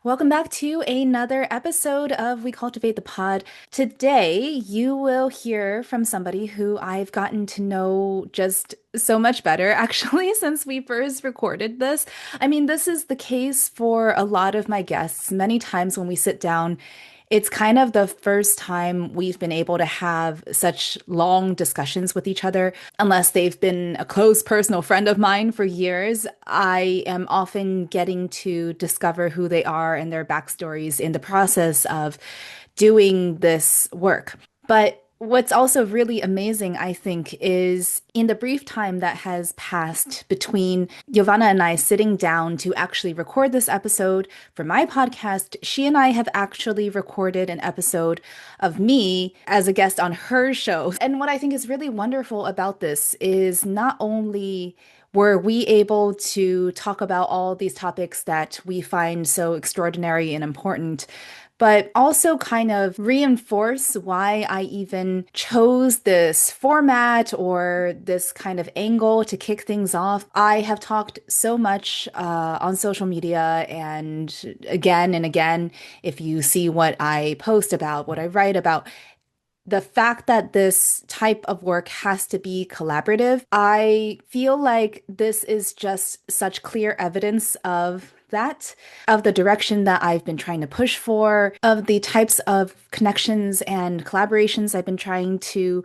Welcome back to another episode of We Cultivate the Pod. Today, you will hear from somebody who I've gotten to know just so much better, actually, since we first recorded this. I mean, this is the case for a lot of my guests. Many times when we sit down, it's kind of the first time we've been able to have such long discussions with each other. Unless they've been a close personal friend of mine for years, I am often getting to discover who they are and their backstories in the process of doing this work. But what's also really amazing, I think, is in the brief time that has passed between Jovana and I sitting down to actually record this episode for my podcast, she and I have actually recorded an episode of me as a guest on her show. And what I think is really wonderful about this is not only were we able to talk about all these topics that we find so extraordinary and important, but also kind of reinforce why I even chose this format or this kind of angle to kick things off. I have talked so much on social media and again, if you see what I post about, what I write about, the fact that this type of work has to be collaborative, I feel like this is just such clear evidence of that, of the direction that I've been trying to push for, of the types of connections and collaborations I've been trying to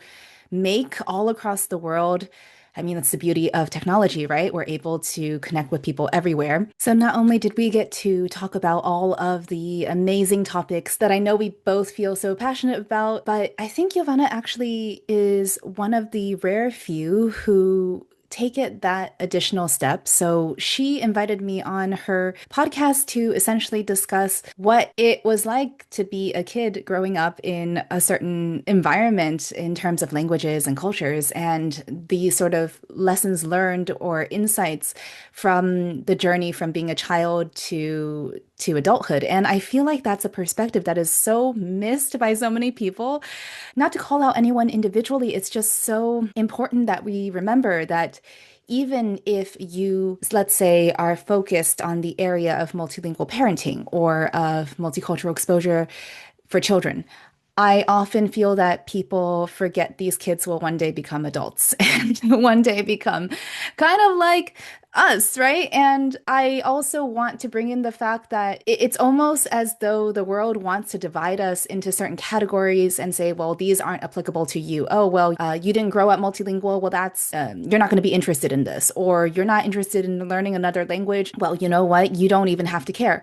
make all across the world. I mean, that's the beauty of technology, right? We're able to connect with people everywhere. So not only did we get to talk about all of the amazing topics that I know we both feel so passionate about, but I think Jovana actually is one of the rare few who take it that additional step. So she invited me on her podcast to essentially discuss what it was like to be a kid growing up in a certain environment in terms of languages and cultures and the sort of lessons learned or insights from the journey from being a child to adulthood. And I feel like that's a perspective that is so missed by so many people. Not to call out anyone individually, it's just so important that we remember that even if you, let's say, are focused on the area of multilingual parenting or of multicultural exposure for children, I often feel that people forget these kids will one day become adults and one day become kind of like us, right? And I also want to bring in the fact that it's almost as though the world wants to divide us into certain categories and say, well, these aren't applicable to you. Oh, well, you didn't grow up multilingual. Well, that's, you're not going to be interested in this. Or you're not interested in learning another language. Well, you know what? You don't even have to care.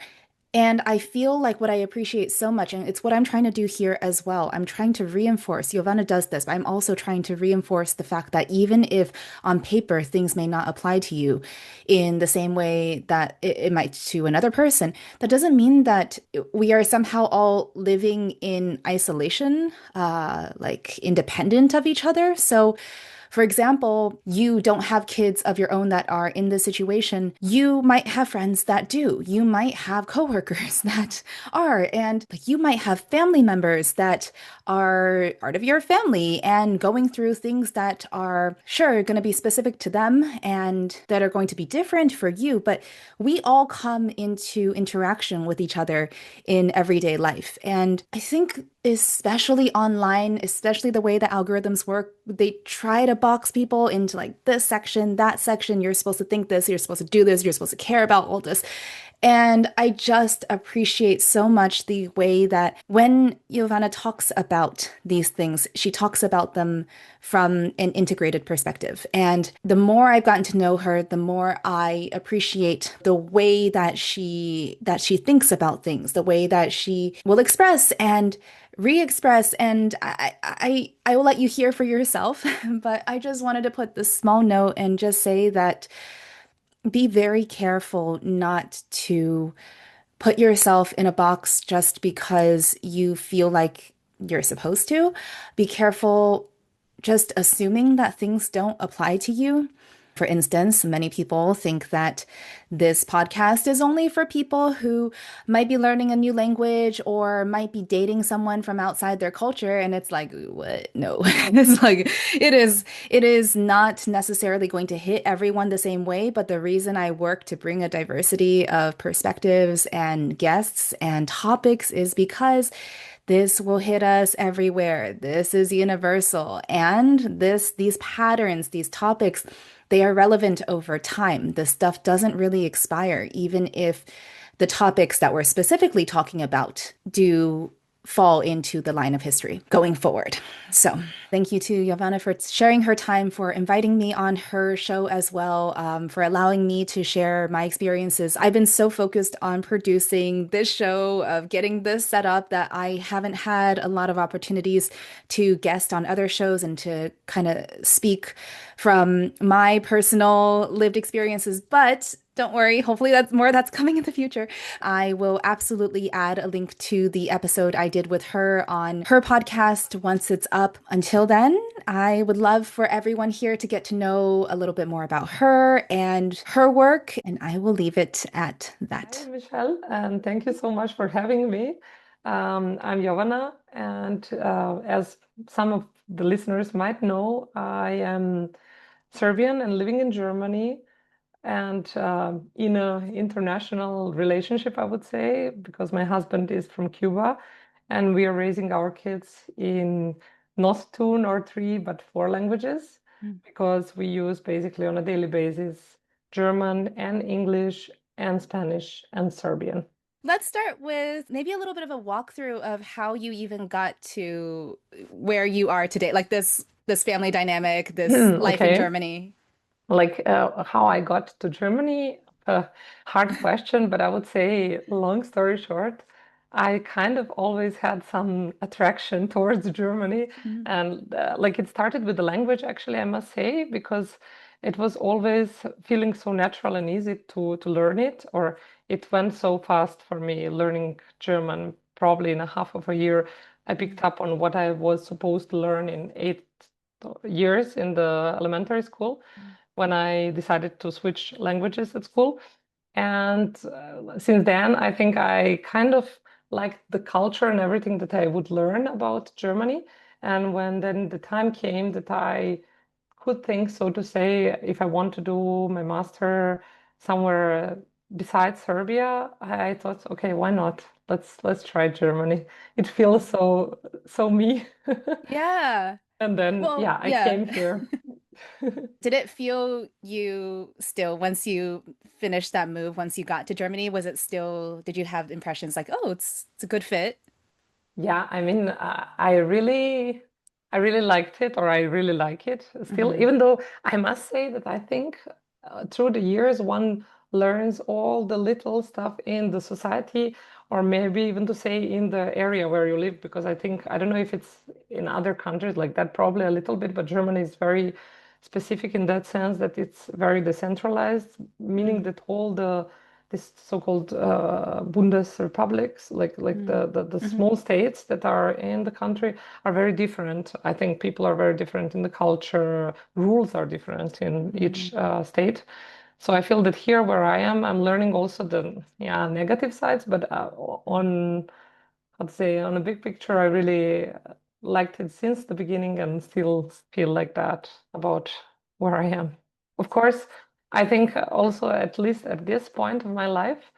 And I feel like what I appreciate so much, and it's what I'm trying to do here as well. I'm trying to reinforce, Jovana does this, but I'm also trying to reinforce the fact that even if on paper things may not apply to you in the same way that it might to another person, that doesn't mean that we are somehow all living in isolation, like independent of each other. So for example, you don't have kids of your own that are in this situation. You might have friends that do. You might have coworkers that are, and like you might have family members that are part of your family and going through things that are sure going to be specific to them and that are going to be different for you. But we all come into interaction with each other in everyday life. And I think especially online, especially the way that algorithms work, they try to box people into like this section, that section. You're supposed to think this, you're supposed to do this, you're supposed to care about all this. And I just appreciate so much the way that when Jovana talks about these things, she talks about them from an integrated perspective. And the more I've gotten to know her, the more I appreciate the way that she thinks about things, the way that she will express and re-express. And I will let you hear for yourself, but I just wanted to put this small note and just say that be very careful not to put yourself in a box just because you feel like you're supposed to. Be careful just assuming that things don't apply to you. For instance, many people think that this podcast is only for people who might be learning a new language or might be dating someone from outside their culture. And it's like, what? No. It's like it is not necessarily going to hit everyone the same way, but the reason I work to bring a diversity of perspectives and guests and topics is because this will hit us everywhere. This is universal. And these patterns, these topics, they are relevant over time. The stuff doesn't really expire, even if the topics that we're specifically talking about do fall into the line of history going forward. So, thank you to Jovana for sharing her time, for inviting me on her show as well, for allowing me to share my experiences. I've been so focused on producing this show, of getting this set up, that I haven't had a lot of opportunities to guest on other shows and to kind of speak from my personal lived experiences. But don't worry, hopefully that's coming in the future. I will absolutely add a link to the episode I did with her on her podcast once it's up. Until then, I would love for everyone here to get to know a little bit more about her and her work, and I will leave it at Hi, that. Michelle, and thank you so much for having me. I'm Jovana, and as some of the listeners might know, I am Serbian and living in Germany, and in an international relationship, I would say, because my husband is from Cuba, and we are raising our kids in not two nor three, but four languages, Mm. because we use basically on a daily basis German and English and Spanish and Serbian. Let's start with maybe a little bit of a walkthrough of how you even got to where you are today, like this family dynamic, this life in Okay. Germany. Like how I got to Germany, hard question, but I would say, long story short, I kind of always had some attraction towards Germany. Mm. And like it started with the language, actually, I must say, because it was always feeling so natural and easy to learn it, or it went so fast for me learning German. Probably in a half of a year, I picked Mm. up on what I was supposed to learn in 8 years in the elementary school when I decided to switch languages at school. And since then, I think I kind of liked the culture and everything that I would learn about Germany. And when then the time came that I could think, so to say, if I want to do my master somewhere besides Serbia, I thought, okay, why not? Let's try Germany. It feels so me. Yeah. And then Well, yeah, I yeah. came here. Did it feel you still, once you finished that move, once you got to Germany, was it still, did you have impressions like, oh, it's a good fit? Yeah, I mean, I really liked it, or I really like it still, Hmm. even though I must say that I think through the years one learns all the little stuff in the society, or maybe even to say in the area where you live, because I think, I don't know if it's in other countries like that, probably a little bit, but Germany is very specific in that sense that it's very decentralized, meaning Mm. that all the this so-called Bundesrepublics, like Mm. the Hmm. small states that are in the country, are very different. I think people are very different in the culture, rules are different in Mm. each state. So I feel that here where I am, I'm learning also the negative sides, but on, I'd say, on a big picture, I really liked it since the beginning and still feel like that about where I am. Of course, I think also, at least at this point of my life,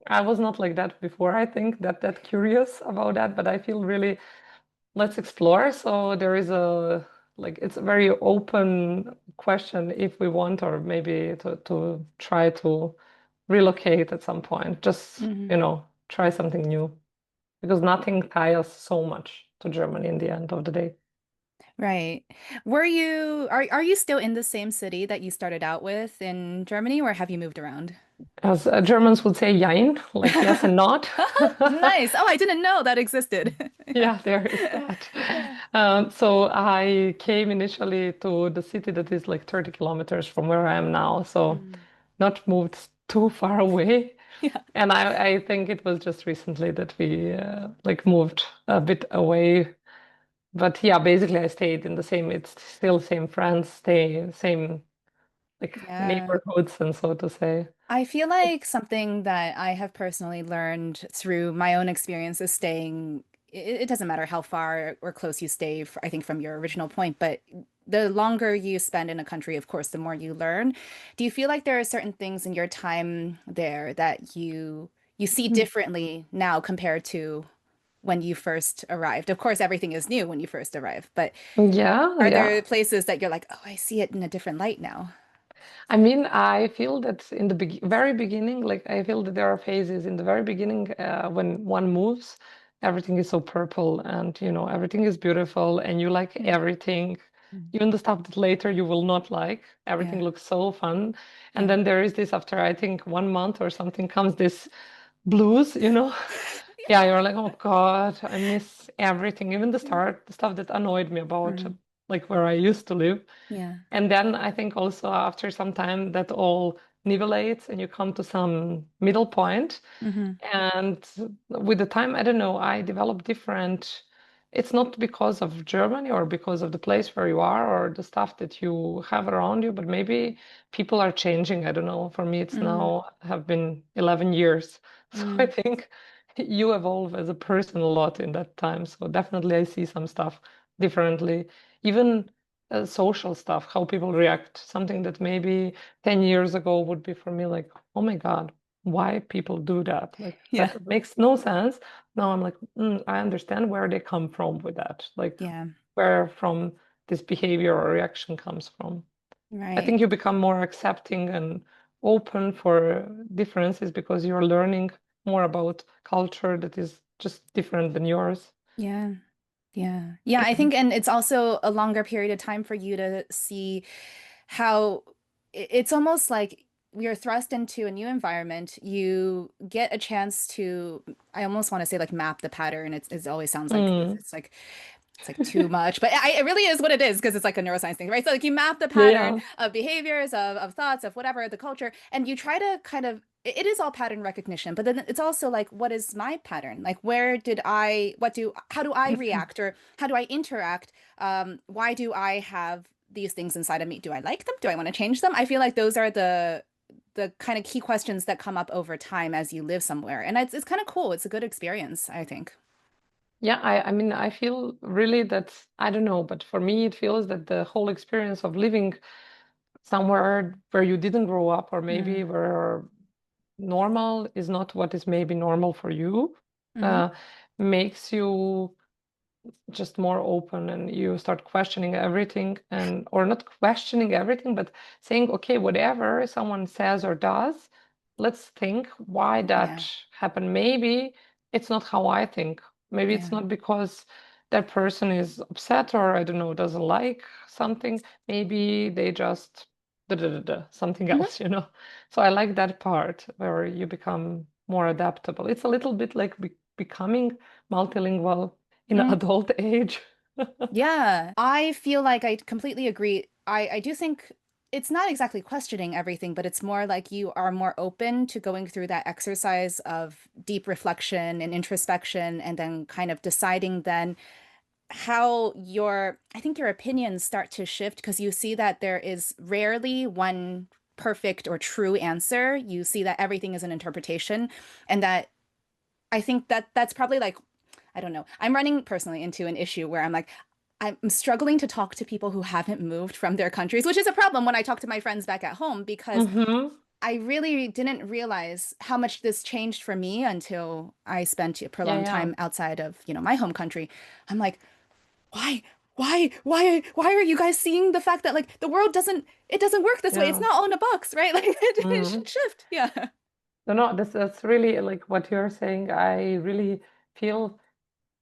I was not like that before. I think that curious about that, but I feel really, let's explore. So there is a, like, it's a very open question if we want, or maybe to try to relocate at some point. Just, Hmm. try something new, because nothing ties us so much to Germany in the end of the day. Right. Are you still in the same city that you started out with in Germany, or have you moved around? As Germans would say, jein, like yes and not. Nice. Oh, I didn't know that existed. Yeah. Yeah, there is that. Yeah. So I came initially to the city that is like 30 kilometers from where I am now. So Mm. not moved too far away. Yeah. And I think it was just recently that we like moved a bit away. But yeah, basically I stayed in the same, it's still same friends, stay same like Yeah. neighborhoods and so to say. I feel like something that I have personally learned through my own experiences staying, it doesn't matter how far or close you stay, I think, from your original point, but the longer you spend in a country, of course, the more you learn. Do you feel like there are certain things in your time there that you see differently now compared to when you first arrived? Of course, everything is new when you first arrive, but Yeah, are yeah. there places that you're like, oh, I see it in a different light now? I mean, I feel that in the very beginning, like I feel that there are phases in the very beginning when one moves, everything is so purple and everything is beautiful and you like Mm. everything, Mm. even the stuff that later you will not like. Everything Yeah, looks so fun. And yeah. then there is this after I think 1 month or something comes this blues. Yeah, you're like, oh God, I miss everything, even the start, the stuff that annoyed me about Mm. like where I used to live. Yeah. And then I think also after some time that all nivelates and you come to some middle point. Hmm. And with the time, I don't know, I developed different. It's not because of Germany or because of the place where you are or the stuff that you have around you, but maybe people are changing. I don't know. For me, it's Mm. now have been 11 years. So I Mm. think you evolve as a person a lot in that time. So definitely I see some stuff differently. Even social stuff, how people react, something that maybe 10 years ago would be for me like, oh my God, why people do that. Like Yeah. that makes no sense. Now I'm like, I understand where they come from with that. Like Yeah. where from this behavior or reaction comes from. I think Right. you become more accepting and open for differences because you're learning more about culture that is just different than yours. Yeah. Yeah. Yeah, I think, and it's also a longer period of time for you to see how it's almost like you're thrust into a new environment. You get a chance to, I almost want to say like map the pattern. It always sounds like Mm. it's like too much, but it really is what it is because it's like a neuroscience thing, right? So like you map the Yeah, pattern yeah. of behaviors, of thoughts, of whatever, the culture, and you try to kind of it is all pattern recognition, but then it's also like, what is my pattern? Like, where did how do I react or how do I interact? Why do I have these things inside of me? Do I like them? Do I want to change them? I feel like those are the kind of key questions that come up over time as you live somewhere. And it's kind of cool. It's a good experience, I think. Yeah, I mean, I feel really that, I don't know, but for me, it feels that the whole experience of living somewhere where you didn't grow up or maybe Mm. where normal is not what is maybe normal for you, Hmm. uh, makes you just more open and you start questioning everything and or not questioning everything but saying okay, whatever someone says or does, let's think why that Yeah. happened. Maybe it's not how I think. Maybe it's Yeah. not because that person is upset or I don't know, doesn't like something. Maybe they just something Hmm. else. So I like that part where you become more adaptable. It's a little bit like becoming multilingual in adult age. Yeah, I feel like I completely agree. I do think it's not exactly questioning everything, but it's more like you are more open to going through that exercise of deep reflection and introspection, and then kind of deciding then how I think your opinions start to shift because you see that there is rarely one perfect or true answer. You see that everything is an interpretation, and that I think that that's probably like, I don't know. I'm running personally into an issue where I'm struggling to talk to people who haven't moved from their countries, which is a problem when I talk to my friends back at home because Mm-hmm. I really didn't realize how much this changed for me until I spent a Yeah, prolonged yeah. time outside of, my home country. I'm like, why? Why are you guys seeing the fact that like the world it doesn't work this way. It's Yeah. not all in a box, right? Like it Mm. should shift. Yeah. No, no, that's really like what you're saying. I really feel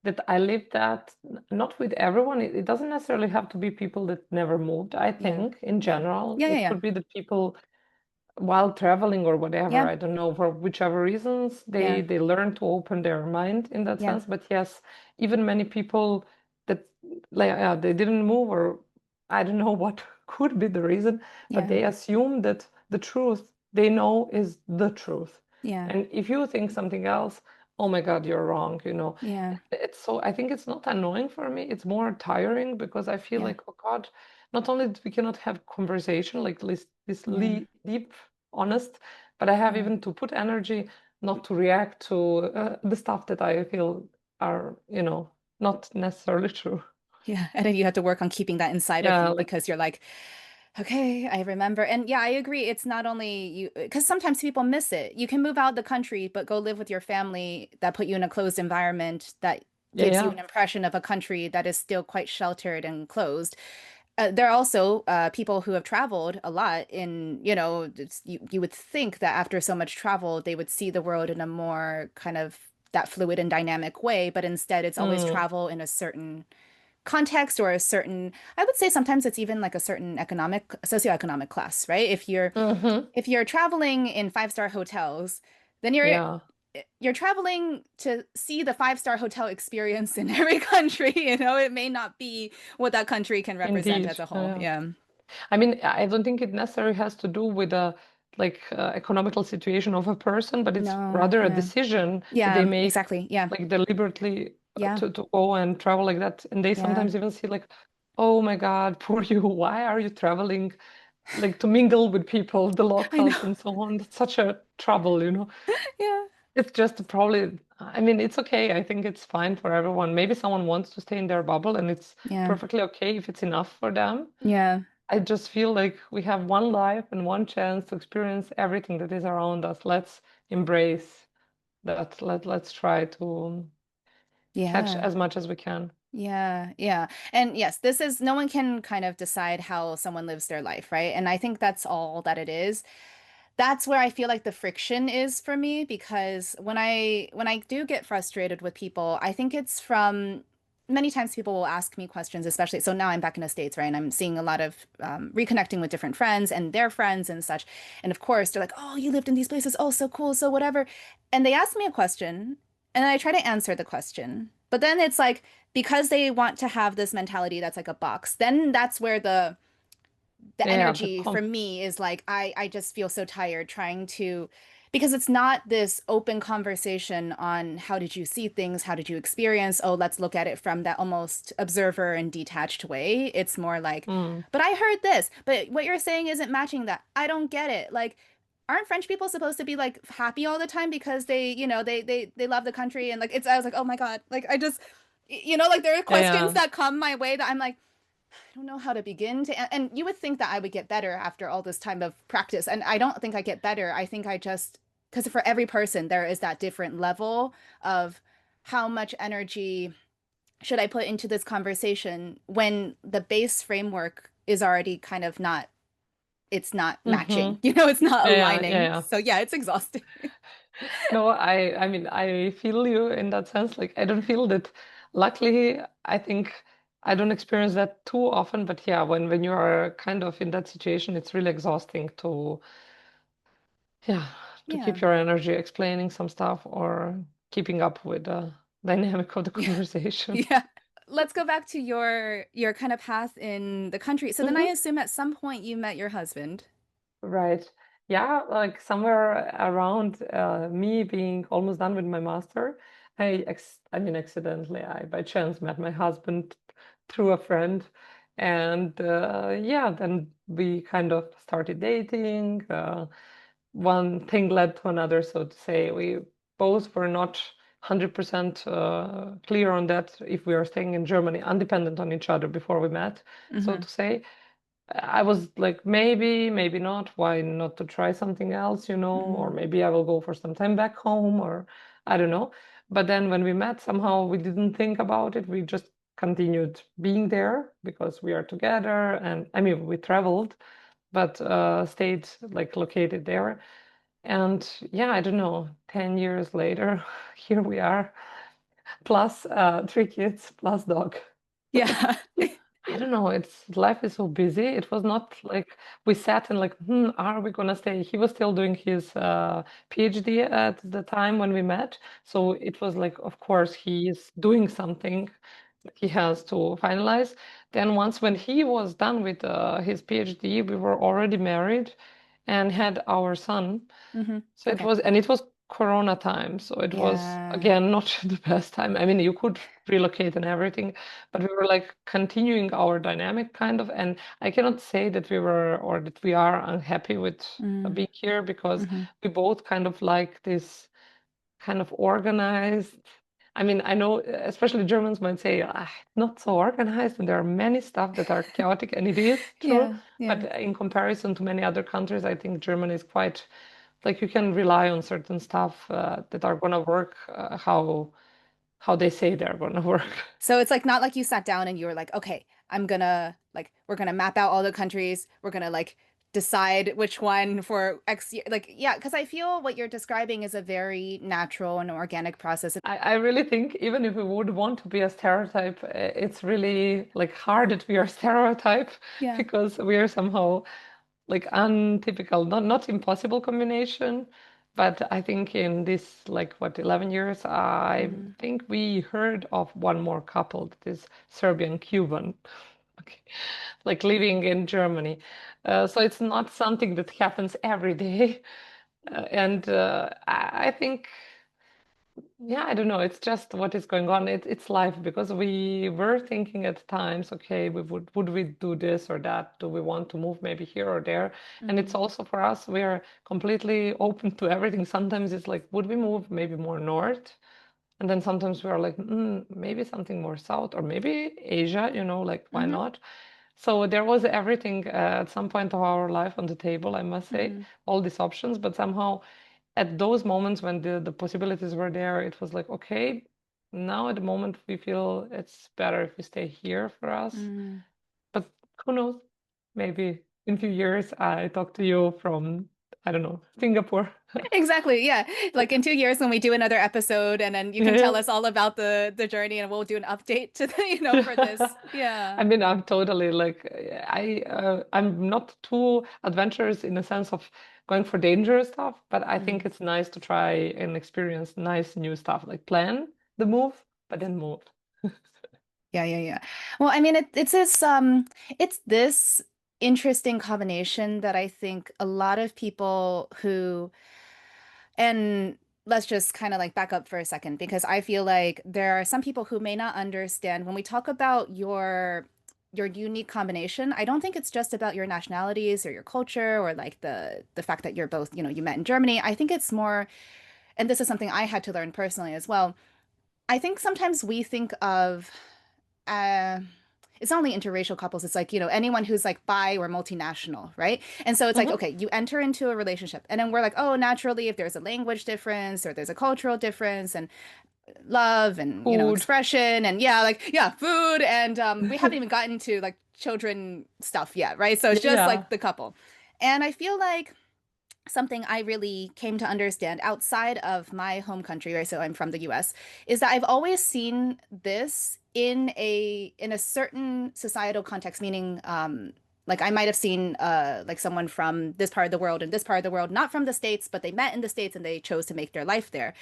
that I live that not with everyone. It doesn't necessarily have to be people that never moved. I Yeah. think in Yeah. general, Yeah. Yeah. it Yeah. could be the people while traveling or whatever, Yeah. I don't know, for whichever reasons, they Yeah. they learn to open their mind in that Yeah. sense. But yes, even many people that like they didn't move or I don't know what could be the reason, but Yeah. they assume that the truth they know is the truth. Yeah. And if you think something else, oh my God, you're wrong, you know. Yeah. It's so, I think it's not annoying for me, it's more tiring because I feel Yeah. like, oh God, not only that we cannot have conversation like this Yeah. deep, honest, but I have Yeah. even to put energy not to react to the stuff that I feel are, you know, not necessarily true. Yeah. And then you have to work on keeping that inside of Yeah, you like, because you're like, okay, I remember. And yeah, I agree. It's not only you, because sometimes people miss it. You can move out the country, but go live with your family that put you in a closed environment that yeah, gives you yeah. an impression of a country that is still quite sheltered and closed. There are also people who have traveled a lot in, you would think that after so much travel, they would see the world in a more kind of that fluid and dynamic way, but instead it's always Mm, travel in a certain context or a certain, I would say sometimes it's even like a certain socioeconomic class, right? mm-hmm. If you're traveling in five-star hotels, then Yeah, you're traveling to see the five-star hotel experience in every country, it may not be what that country can represent indeed. as a whole. Yeah. Yeah. I mean, I don't think it necessarily has to do with a economical situation of a person, but it's No, rather a yeah. decision that they Yeah, make exactly. Yeah. like deliberately Yeah. to go and travel like that. And they Yeah. sometimes even see like, oh my God, poor you, why are you traveling like to mingle with people, the I know. locals and so on? It's such a trouble, you know. Yeah. It's just probably, I mean, it's okay. I think it's fine for everyone. Maybe someone wants to stay in their bubble and it's Yeah. perfectly okay if it's enough for them. Yeah. I just feel like we have one life and one chance to experience everything that is around us. Let's embrace that. Let's try to catch Yeah. as much as we can. Yeah, yeah. And yes, this is no one can kind of decide how someone lives their life, right? And I think that's all that it is. That's where I feel like the friction is for me because when I do get frustrated with people, I think it's from many times people will ask me questions, especially so now I'm back in the States, right? And I'm seeing a lot of reconnecting with different friends and their friends and such. And of course, they're like, "Oh, you lived in these places. Oh, so cool. So whatever." And they ask me a question, and I try to answer the question. But then it's like because they want to have this mentality that's like a box, then that's where the Yeah, energy for me is like I just feel so tired trying to because it's not this open conversation on how did you see things, how did you experience, oh, let's look at it from that almost observer and detached way. It's more like, mm, but I heard this, but what you're saying isn't matching that. I don't get it. Like, aren't French people supposed to be like happy all the time because they love the country and like it's I was like, oh my God. Like I just like there are yeah, questions yeah. that come my way that I'm like I don't know how to begin to, and you would think that I would get better after all this time of practice. And I don't think I get better. I think I just, because for every person, there is that different level of how much energy should I put into this conversation when the base framework is already kind of not, it's not matching, Mm-hmm. it's not Yeah, yeah, yeah, aligning. yeah. So yeah, it's exhausting. No, I mean, I feel you in that sense. Like, I don't feel that. Luckily, I think I don't experience that too often. But yeah, when you are kind of in that situation, it's really exhausting to, yeah, to Yeah. keep your energy explaining some stuff or keeping up with the dynamic of the Yeah. conversation. Yeah. Let's go back to your kind of path in the country. So then I Hmm. assume at some point you met your husband. Right. Yeah, like somewhere around me being almost done with my master, I mean, accidentally, I by chance met my husband through a friend. And yeah, then we kind of started dating. One thing led to another, so to say. We both were not 100% clear on that if we are staying in Germany, independent on each other before we met, so Hmm. to say. I was like, maybe, maybe not. Why not to try something else, you know? Or Hmm. maybe I will go for some time back home, or I don't know. But then when we met, somehow we didn't think about it. We just continued being there because we are together. And I mean, we traveled, but stayed like located there. And yeah, I don't know, 10 years later, here we are, plus three kids, plus dog. Yeah. I don't know. It's life is so busy. It was not like we sat and like, are we gonna stay? He was still doing his PhD at the time when we met. So it was like, of course, he is doing something he has to finalize. Then once when he was done with his PhD, we were already married and had our son. Hmm. So it Okay. was, and it was Corona time, so it was Yeah. again not the best time. I mean, you could relocate and everything, but we were like continuing our dynamic kind of, and I cannot say that we were or that we are unhappy with Mm, being here because hmm. we both kind of like this kind of organized. I mean, I know especially Germans might say, ah, not so organized, and there are many stuff that are chaotic, and it is true. Yeah, yeah. But in comparison to many other countries, I think Germany is quite like you can rely on certain stuff that are gonna work how they say they're gonna work. So it's like not like you sat down and you were like, okay, I'm gonna like we're gonna map out all the countries. We're gonna like decide which one for X year. Like, yeah, because I feel what you're describing is a very natural and organic process. I really think even if we would want to be a stereotype, it's really like hard that we are stereotype Yeah. because we are somehow like untypical, not impossible combination. But I think in this like what 11 years, I Mm, think we heard of one more couple that is Serbian Cuban. Okay. Like living in Germany. So it's not something that happens every day. And I think yeah, I don't know. It's just what is going on. It's life because we were thinking at times, okay, would we do this or that? Do we want to move maybe here or there? And it's mm, also for us, we are completely open to everything. Sometimes it's like, would we move maybe more north? And then sometimes we are like, maybe something more south or maybe Asia, like why hmm. not? So there was everything at some point of our life on the table, I must say, Hmm. all these options, but somehow at those moments when the possibilities were there, it was like, okay, now at the moment we feel it's better if we stay here for us. Mm. But who knows? Maybe in a few years I talk to you from, I don't know, Singapore. Exactly. Yeah. Like in 2 years when we do another episode and then you Yeah, can tell yeah. us all about the journey and we'll do an update to the, for this. I Yeah. mean, I'm totally like I'm not too adventurous in the sense of going for dangerous stuff, but I think Mm. it's nice to try and experience nice new stuff, like plan the move, but then move. Yeah, yeah, yeah. Well, I mean, it's this interesting combination that I think a lot of people who, and let's just kind of like back up for a second because I feel like there are some people who may not understand when we talk about your unique combination. I don't think it's just about your nationalities or your culture or like the fact that you're both, you met in Germany. I think it's more, and this is something I had to learn personally as well. I think sometimes we think of uh it's not only interracial couples, it's like, anyone who's like bi or multinational, right? And so it's like, Mhm. okay, you enter into a relationship and then we're like, oh, naturally, if there's a language difference or there's a cultural difference and love and, Food. expression and yeah, like, yeah, food. And we haven't even gotten to like children stuff yet, right? So it's just Yeah. like the couple. And I feel like something I really came to understand outside of my home country, right? So I'm from the US, is that I've always seen this in a certain societal context, meaning like I might have seen like someone from this part of the world and this part of the world, not from the States, but they met in the States and they chose to make their life there.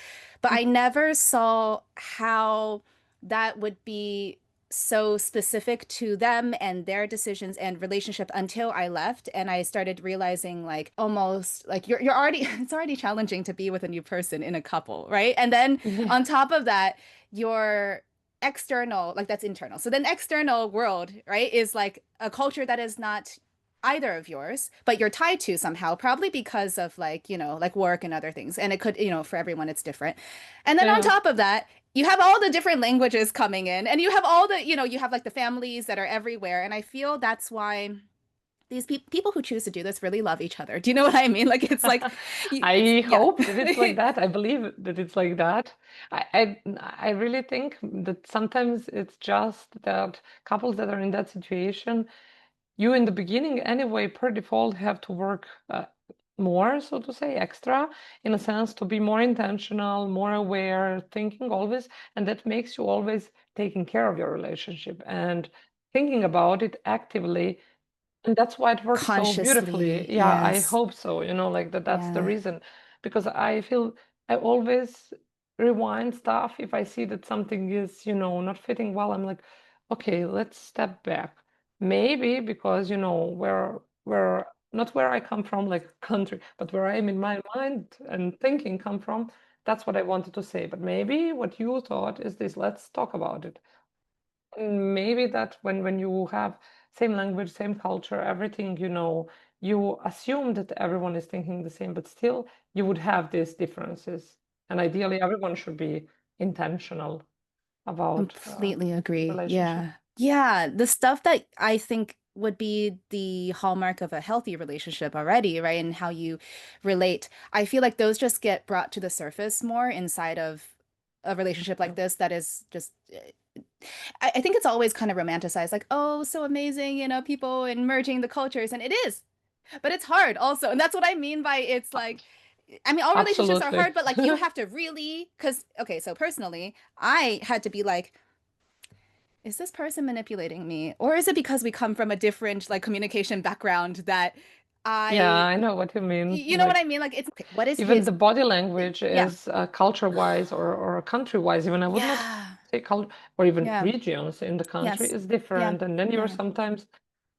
But I never saw how that would be so specific to them and their decisions and relationship until I left and I started realizing like almost like you're already it's already challenging to be with a new person in a couple, right? And then Yeah. on top of that, your external, like that's internal. So then external world, right, is like a culture that is not either of yours, but you're tied to somehow, probably because of like, like work and other things. And it could, for everyone it's different. And then on Yeah. top of that, you have all the different languages coming in and you have all the you have like the families that are everywhere and I feel that's why these people who choose to do this really love each other. Do you know what I mean? Like it's like it's I yeah. hope that it's like that. I believe that it's like that. I really think that sometimes it's just that couples that are in that situation, you in the beginning anyway, per default, have to work more, so to say, extra, in a sense, to be more intentional, more aware, thinking always, and that makes you always taking care of your relationship and thinking about it actively, and that's why it works so beautifully. Consciously, Yeah, I yes. hope so, like that's the Yeah. reason. Because I feel I always rewind stuff if I see that something is, not fitting well. I'm like, okay, let's step back. Maybe because, we're not where I come from, like country, but where I am in my mind and thinking come from. That's what I wanted to say. But maybe what you thought is this, let's talk about it. And maybe that when you have same language, same culture, everything, you assume that everyone is thinking the same, but still you would have these differences. And ideally, everyone should be intentional about Completely agree. relationship. Yeah. Yeah. The stuff that I think would be the hallmark of a healthy relationship already, right? And how you relate. I feel like those just get brought to the surface more inside of a relationship like Yeah. this that is just I think it's always kind of romanticized, like, oh, so amazing, people and merging the cultures. And it is, but it's hard also. And that's what I mean by it's like, I mean, all relationships are Absolutely. hard, but like you have to really, because, okay, so personally, I had to be like, is this person manipulating me? Or is it because we come from a different like communication background that Yeah, I, I know what you mean. you know what I Like mean? Like, it's okay, what is even his? the body language Yeah. is culture-wise or country-wise, even I would not Yeah. say culture or even Yeah. regions in the country Yes. is Yeah. different. And then you're Yeah. sometimes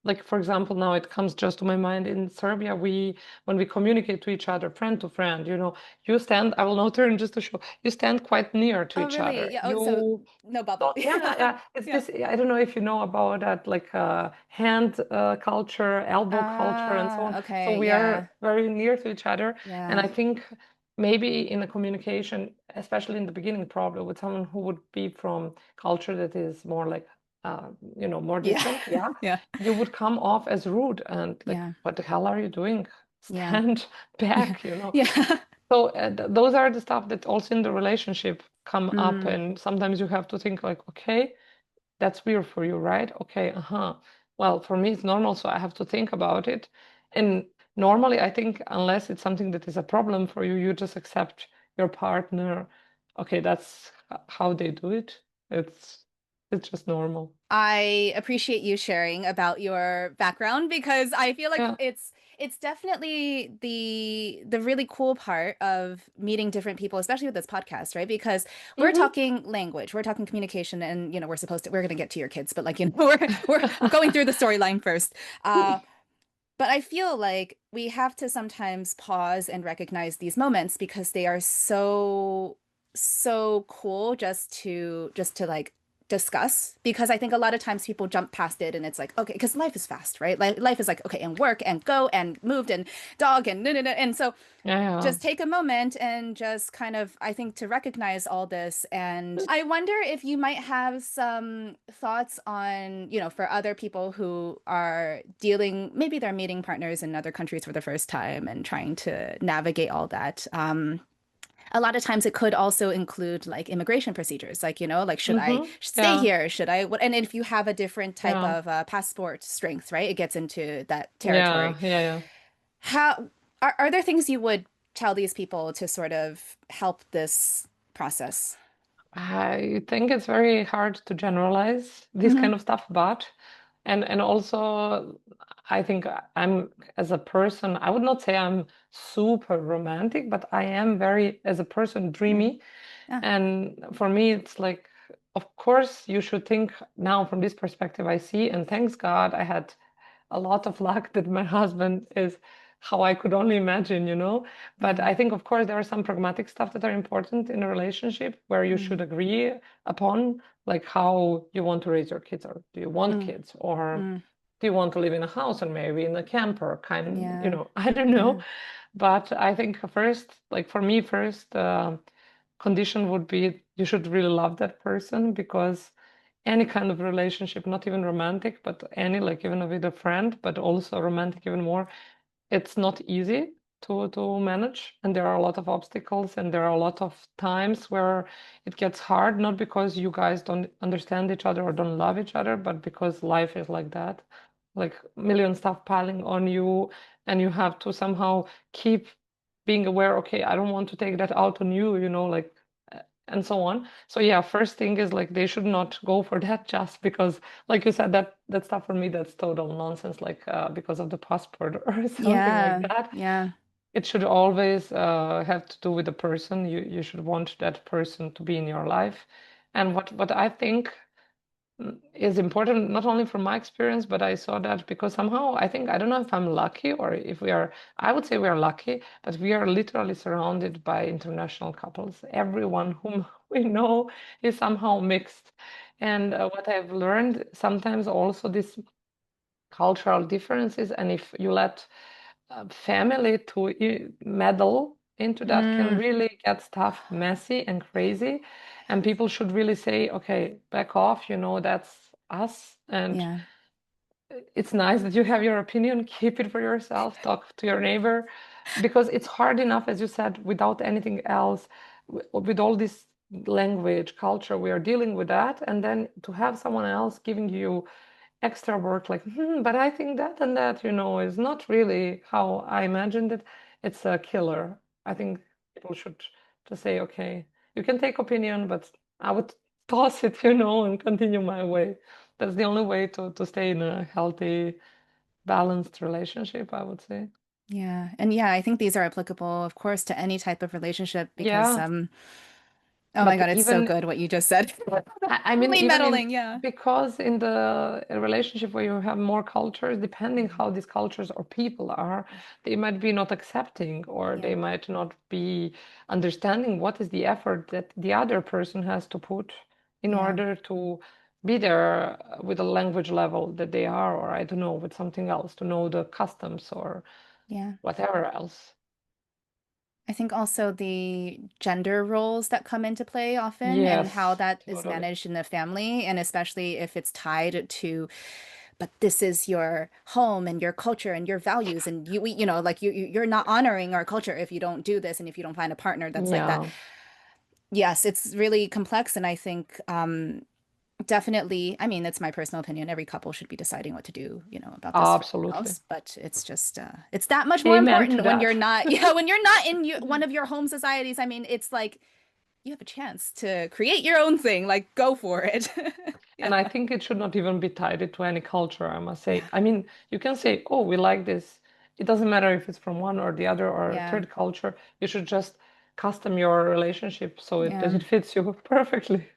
like, for example, now it comes just to my mind in Serbia, when we communicate to each other, friend to friend, you stand, I will now turn just to show, you stand quite near to Oh, each really? other. Yeah. Oh, so You no bubble. don't, yeah, yeah. It's Yeah. this, I don't know if you know about that, like hand culture, elbow culture, and so on. Ah, So okay. we Yeah. are very near to each other. And Yeah. I think maybe in a communication, especially in the beginning, probably with someone who would be from culture that is more like, more Yeah. distant, yeah, Yeah. you would come off as rude and like, Yeah. what the hell are you doing? Yeah. Stand Yeah. back. Yeah. So those are the stuff that also in the relationship come up, Mm. and sometimes you have to think like, okay, that's weird for you, right? Okay, uh-huh. Well, for me it's normal, so I have to think about it. And normally, I think unless it's something that is a problem for you, you just accept your partner. Okay, that's how they do it. It's just normal. I appreciate you sharing about your background because I feel like Yeah. it's definitely the really cool part of meeting different people, especially with this podcast, right? Because we're Mm-hmm. talking language, we're talking communication, and we're gonna get to your kids, but like we're going through the storyline first. But I feel like we have to sometimes pause and recognize these moments because they are so cool just to like discuss because I think a lot of times people jump past it and it's like okay because life is fast, right? Life is like okay, and work and go and moved and dog and no no no, and so Yeah, yeah. just take a moment and just kind of, I think, to recognize all this. And I wonder if you might have some thoughts on, for other people who are dealing, maybe they're meeting partners in other countries for the first time and trying to navigate all that. A lot of times it could also include like immigration procedures, like, like, should I Mm-hmm. stay Yeah, here? Should I, what? And if you have a different type yeah, of passport strength, right? It gets into that territory. yeah, yeah, yeah. How are there things you would tell these people to sort of help this process? I think it's very hard to generalize this Hmm. kind of stuff, but and also I think I'm as a person, I would not say I'm super romantic, but I am very as a person Mm. dreamy. Yeah. And for me, it's like, of course, you should think now from this perspective I see, and thanks God I had a lot of luck that my husband is how I could only imagine. But Yeah. I think, of course, there are some pragmatic stuff that are important in a relationship where you should Mm. agree upon, like how you want to raise your kids, or do you want Mm. kids, or Mm. do you want to live in a house and maybe in a camper kind, Yeah. I don't know. Yeah. But I think first, like for me, first condition would be you should really love that person because any kind of relationship, not even romantic, but any, like even with a friend, but also romantic even more, it's not easy to manage. And there are a lot of obstacles and there are a lot of times where it gets hard, not because you guys don't understand each other or don't love each other, but because life is like that, like million stuff piling on you, and you have to somehow keep being aware, okay, I don't want to take that out on you, like and so on. So yeah, first thing is like they should not go for that just because, like you said, that stuff for me that's total nonsense. Like because of the passport or something like Yeah. that. Yeah. It should always have to do with the person. You should want that person to be in your life. And what I think. is important, not only from my experience, but I saw that because somehow I think, I don't know if I'm lucky or if we are, I would say we are lucky, but we are literally surrounded by international couples. Everyone whom we know is somehow mixed. And what I've learned sometimes also this cultural differences, and if you let family to meddle into that, can Mm, really get stuff messy and crazy. And people should really say, okay, back off, that's us. And yeah. it's nice that you have your opinion, keep it for yourself, talk to your neighbor, because it's hard enough, as you said, without anything else, with all this language, culture, we are dealing with that. And then to have someone else giving you extra work like, but I think that and that, is not really how I imagined it. It's a killer. I think people should just say, okay, you can take opinion, but I would toss it, and continue my way. That's the only way to stay in a healthy, balanced relationship, I would say. Yeah. And yeah, I think these are applicable, of course, to any type of relationship because Yeah, oh my but God, it's so even good what you just said. I mean, Only even in meddling, yeah. because in the relationship where you have more cultures, depending Mhm. how these cultures or people are, they might be not accepting or Yeah. they might not be understanding what is the effort that the other person has to put in Yeah. order to be there with a language level that they are, or I don't know, with something else, to know the customs or Yeah. whatever else. I think also the gender roles that come into play often and how Yes, that is totally. managed in the family, and especially if it's tied to, but this is your home and your culture and your values, and like you're not honoring our culture if you don't do this and if you don't find a partner that's like that. Yeah, Yes, it's really complex, and I think definitely, I mean, it's my personal opinion. Every couple should be deciding what to do, about this for absolutely. themselves. But it's just, it's that much more Amen to important when that. you're not, yeah, when you're not in one of your home societies. I mean, it's like you have a chance to create your own thing. Like, go for it. Yeah, And I think it should not even be tied to any culture, I must yeah, say. I mean, you can say, oh, we like this. It doesn't matter if it's from one or the other or yeah, third culture. You should just custom your relationship so that yeah. it fits you perfectly.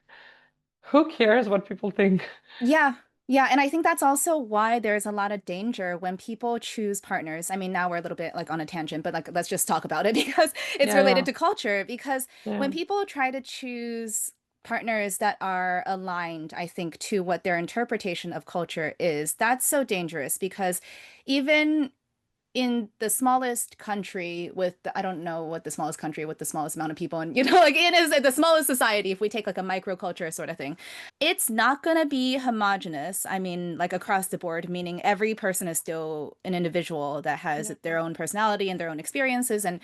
Who cares what people think? Yeah. Yeah, and I think that's also why there's a lot of danger when people choose partners. I mean, now we're a little bit like on a tangent, but like let's just talk about it because it's Yeah, related yeah, to culture. Because when yeah. people try to choose partners that are aligned, I think, to what their interpretation of culture is, that's so dangerous because even in the smallest country with I don't know what the smallest country with the smallest amount of people and like it is the smallest society if we take like a microculture sort of thing, it's not going to be homogenous. I mean, like across the board, meaning every person is still an individual that has Yeah. their own personality and their own experiences and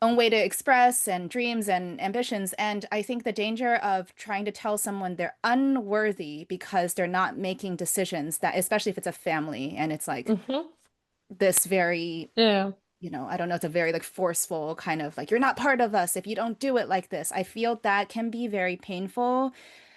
own way to express and dreams and ambitions. And I think the danger of trying to tell someone they're unworthy because they're not making decisions that, especially if it's a family and it's like Mm-hmm. this very, Yeah. I don't know, it's a very like forceful kind of like, you're not part of us if you don't do it like this. I feel that can be very painful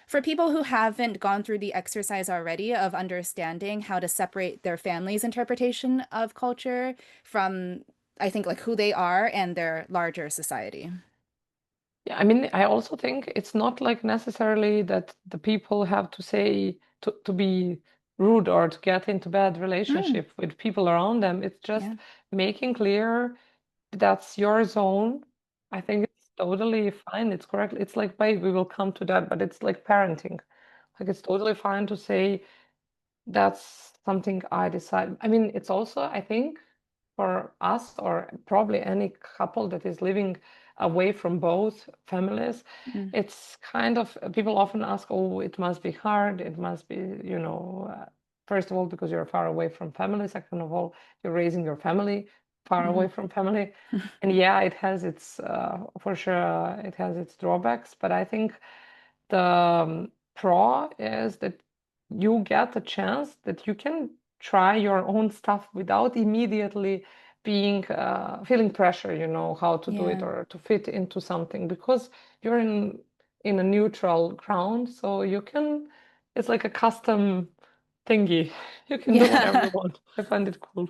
for people who haven't gone through the exercise already of understanding how to separate their family's interpretation of culture from, I think, like who they are and their larger society. Yeah, I mean, I also think it's not like necessarily that the people have to say to be rude or to get into bad Mm, relationship with people around them. It's just yeah. making clear that's your zone. I think it's totally fine. It's correct. It's like, wait, we will come to that, but it's like parenting. Like it's totally fine to say that's something I decide. I mean, it's also, I think, for us or probably any couple that is living away from both families, Mm, it's kind of people often ask, oh, it must be hard. It must be, first of all, because you're far away from family. Second of all, you're raising your family far away mhm. from family. And yeah, it has its, for sure, it has its drawbacks. But I think the pro is that you get a chance that you can try your own stuff without immediately being feeling pressure, how to do it Yeah. or to fit into something because you're in a neutral ground, so you can. It's like a custom thingy. You can do whatever you Yeah. want. I find it cool.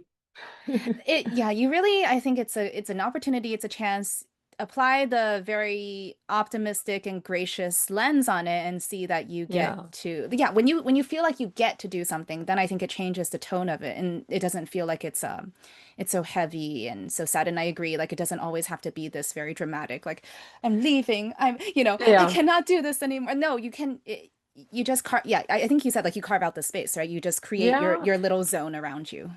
Yeah, you really, I think it's an opportunity, it's a chance. apply the very optimistic and gracious lens on it and see that you get Yeah. to, yeah, when you feel like you get to do something, then I think it changes the tone of it and it doesn't feel like it's so heavy and so sad. And I agree, like it doesn't always have to be this very dramatic, like I'm leaving, I Yeah. cannot do this anymore. No, you can you just carve, yeah, I think you said like you carve out the space, right? You just create your Yeah. your little zone around you.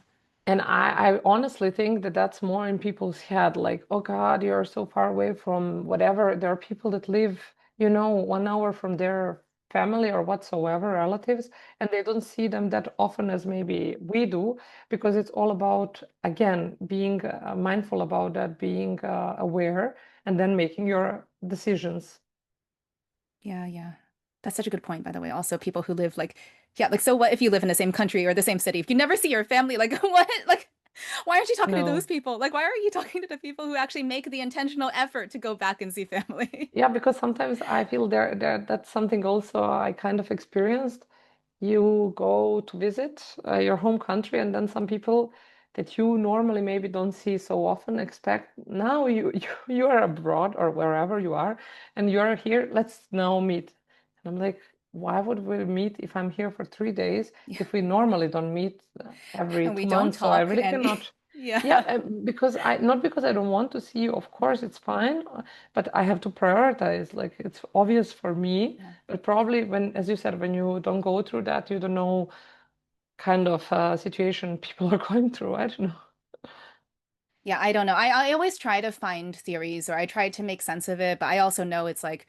And I honestly think that that's more in people's head, like, oh God, you're so far away from whatever. There are people that live, 1 hour from their family or whatsoever, relatives, and they don't see them that often as maybe we do, because it's all about, again, being mindful about that, being aware, and then making your decisions. Yeah, yeah. That's such a good point, by the way. Also, people who live like, yeah, like, so what if you live in the same country or the same city? If you never see your family, like, what? Like, why aren't you talking to those No. people? Like, why are you talking to the people who actually make the intentional effort to go back and see family? Yeah, because sometimes I feel there that's something also I kind of experienced. You go to visit your home country, and then some people that you normally maybe don't see so often expect now you are abroad or wherever you are, and you're here. Let's now meet. And I'm like, why would we meet if I'm here for 3 days Yeah. if we normally don't meet every And we two don't months? So I talk really and cannot. yeah. Yeah, because I not because I don't want to see you, of course it's fine, but I have to prioritize. Like it's obvious for me, Yeah. but probably when, as you said, when you don't go through that, you don't know kind of situation people are going through. I don't know. Yeah, I don't know. I always try to find theories or I try to make sense of it, but I also know it's like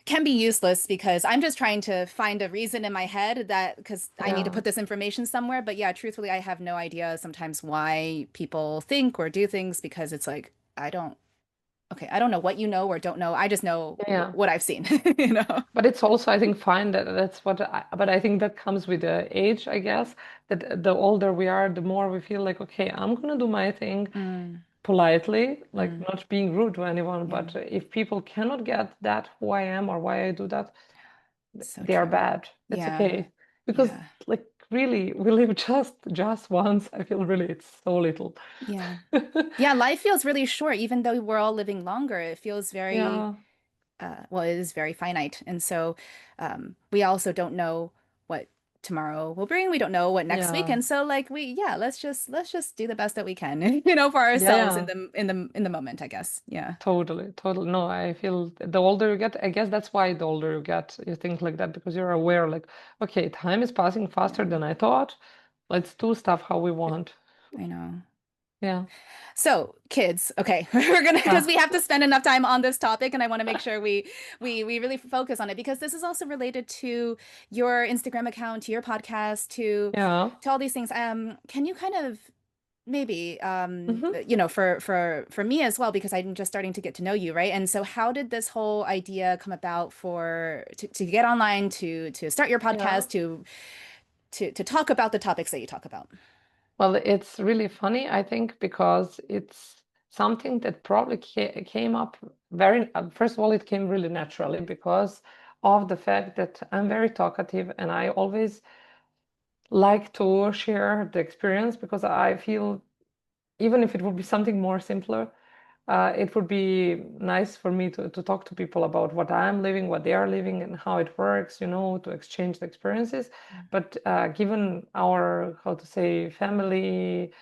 can be useless because I'm just trying to find a reason in my head that because I need to Yeah, put this information somewhere. But yeah, truthfully, I have no idea sometimes why people think or do things because it's like, okay, I don't know what you know or don't know. I just know yeah. what I've seen, you know? But it's also, I think, fine that that's but I think that comes with the age, I guess, that the older we are, the more we feel like, okay, I'm gonna do my thing Mm, politely, like mm, not being rude to anyone. yeah, But if people cannot get that who I am or why I do that, so they are true. bad. It's Yeah, okay. Because yeah, like really we live just once. I feel really it's so little. yeah. Yeah, life feels really short, even though we're all living longer. It feels very Yeah, well, it is very finite. And so we also don't know what tomorrow will bring. We don't know what next week. yeah, And so like yeah, let's just do the best that we can, for yeah, ourselves in yeah. the moment, I guess. Yeah. Totally, totally. No, I feel the older you get, I guess that's why the older you get, you think like that because you're aware, like, okay, time is passing faster Yeah. than I thought. Let's do stuff how we want. I know. Yeah. So, kids, okay, we're gonna because Uh, we have to spend enough time on this topic, and I want to make sure we really focus on it because this is also related to your Instagram account, to your podcast, to yeah. all these things. Can you kind of maybe Hmm. for me as well because I'm just starting to get to know you, right? And so, how did this whole idea come about to get online, to start your Yeah. podcast, to talk about the topics that you talk about? Well, it's really funny, I think, because it's something that probably came up first of all, it came really naturally because of the fact that I'm very talkative and I always like to share the experience because I feel even if it would be something more simpler, it would be nice for me to talk to people about what I'm living, what they are living, and how it works, to exchange the experiences. But given our, how to say, family,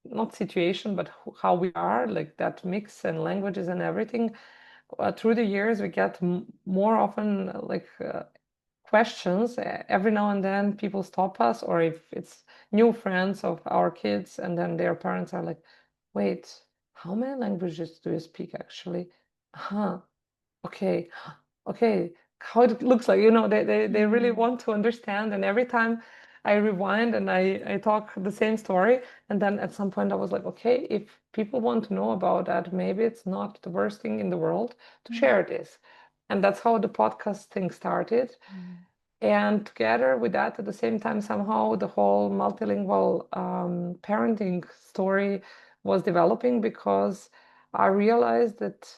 not situation, but how we are, like that mix and languages and everything, through the years, we get more often like questions. Every now and then people stop us, or if it's new friends of our kids, and then their parents are like, wait, how many languages do you speak actually? Huh, okay, okay, how it looks like, they really Mm, want to understand. And every time I rewind and I talk the same story, and then at some point I was like, okay, if people want to know about that, maybe it's not the worst thing in the world to mm, share this. And that's how the podcast thing started. mm, And together with that, at the same time, somehow the whole multilingual parenting story was developing because I realized that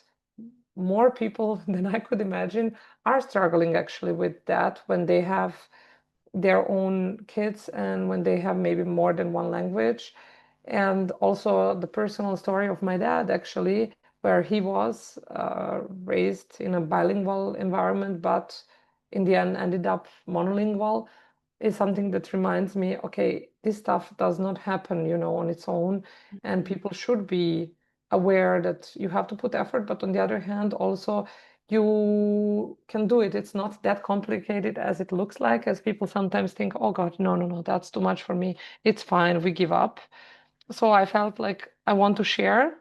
more people than I could imagine are struggling actually with that when they have their own kids and when they have maybe more than one language. And also the personal story of my dad, actually. where he was raised in a bilingual environment, but in the end ended up monolingual, is something that reminds me, okay, this stuff does not happen, on its own, and Mhm. people should be aware that you have to put effort, but on the other hand, also you can do it. It's not that complicated as it looks like, as people sometimes think, oh God, no, no, no, that's too much for me. It's fine, we give up. So I felt like I want to share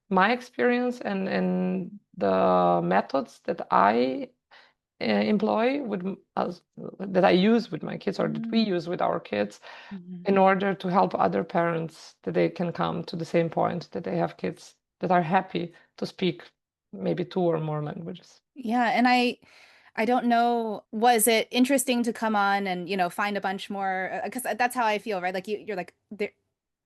my experience and the methods that I employ with us, that I use with my kids or that we Mhm. use with our kids Mhm. in order to help other parents that they can come to the same point that they have kids that are happy to speak maybe two or more languages. Yeah, and I don't know, was it interesting to come on and, find a bunch more, because that's how I feel, right? Like you're like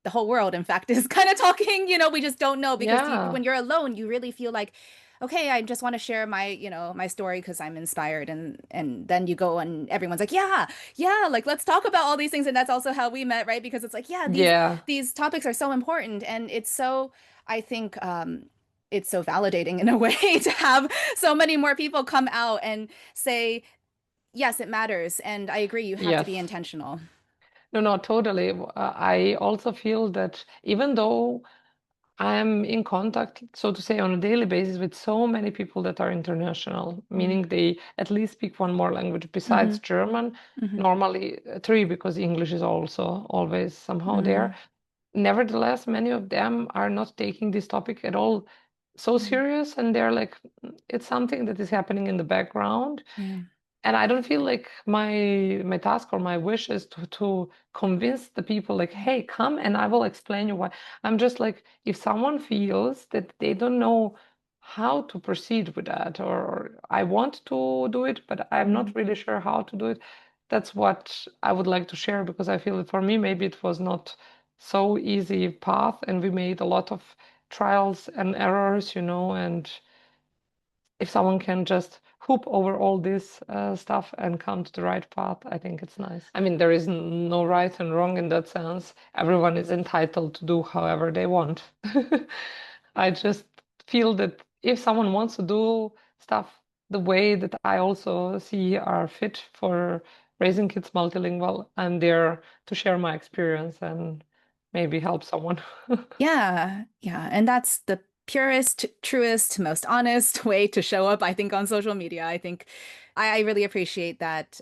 the whole world, in fact, is kind of talking, we just don't know because Yeah, when you're alone, you really feel like, okay, I just want to share my, my story because I'm inspired. And then you go and everyone's like, yeah, yeah, like let's talk about all these things. And that's also how we met, right? Because it's like, yeah, yeah, these topics are so important. And it's so, I think, it's so validating in a way to have so many more people come out and say, yes, it matters. And I agree, you have to be yes. intentional. No, no, totally. I also feel that even though I am in contact, so to say, on a daily basis with so many people that are international, Mm-hmm. meaning they at least speak one more language Mm-hmm. besides German, Mm-hmm. normally three, because English is also always somehow there. Nevertheless, many of them are not taking this topic at all so Mm-hmm. serious, and they're like, it's something that is happening in the background. Yeah. And I don't feel like my task or my wish is to convince the people like, hey, come and I will explain you why. I'm just like, if someone feels that they don't know how to proceed with that, or I want to do it, but I'm Mm-hmm. not really sure how to do it, that's what I would like to share, because I feel that for me maybe it was not so easy path, and we made a lot of trials and errors, and if someone can just hoop over all this stuff and come to the right path, I think it's nice. I mean, there is no right and wrong in that sense. Everyone is entitled to do however they want. I just feel that if someone wants to do stuff the way that I also see are fit for raising kids multilingual, I'm there to share my experience and maybe help someone. Yeah, yeah. And that's the purest, truest, most honest way to show up, I think, on social media. I think I really appreciate that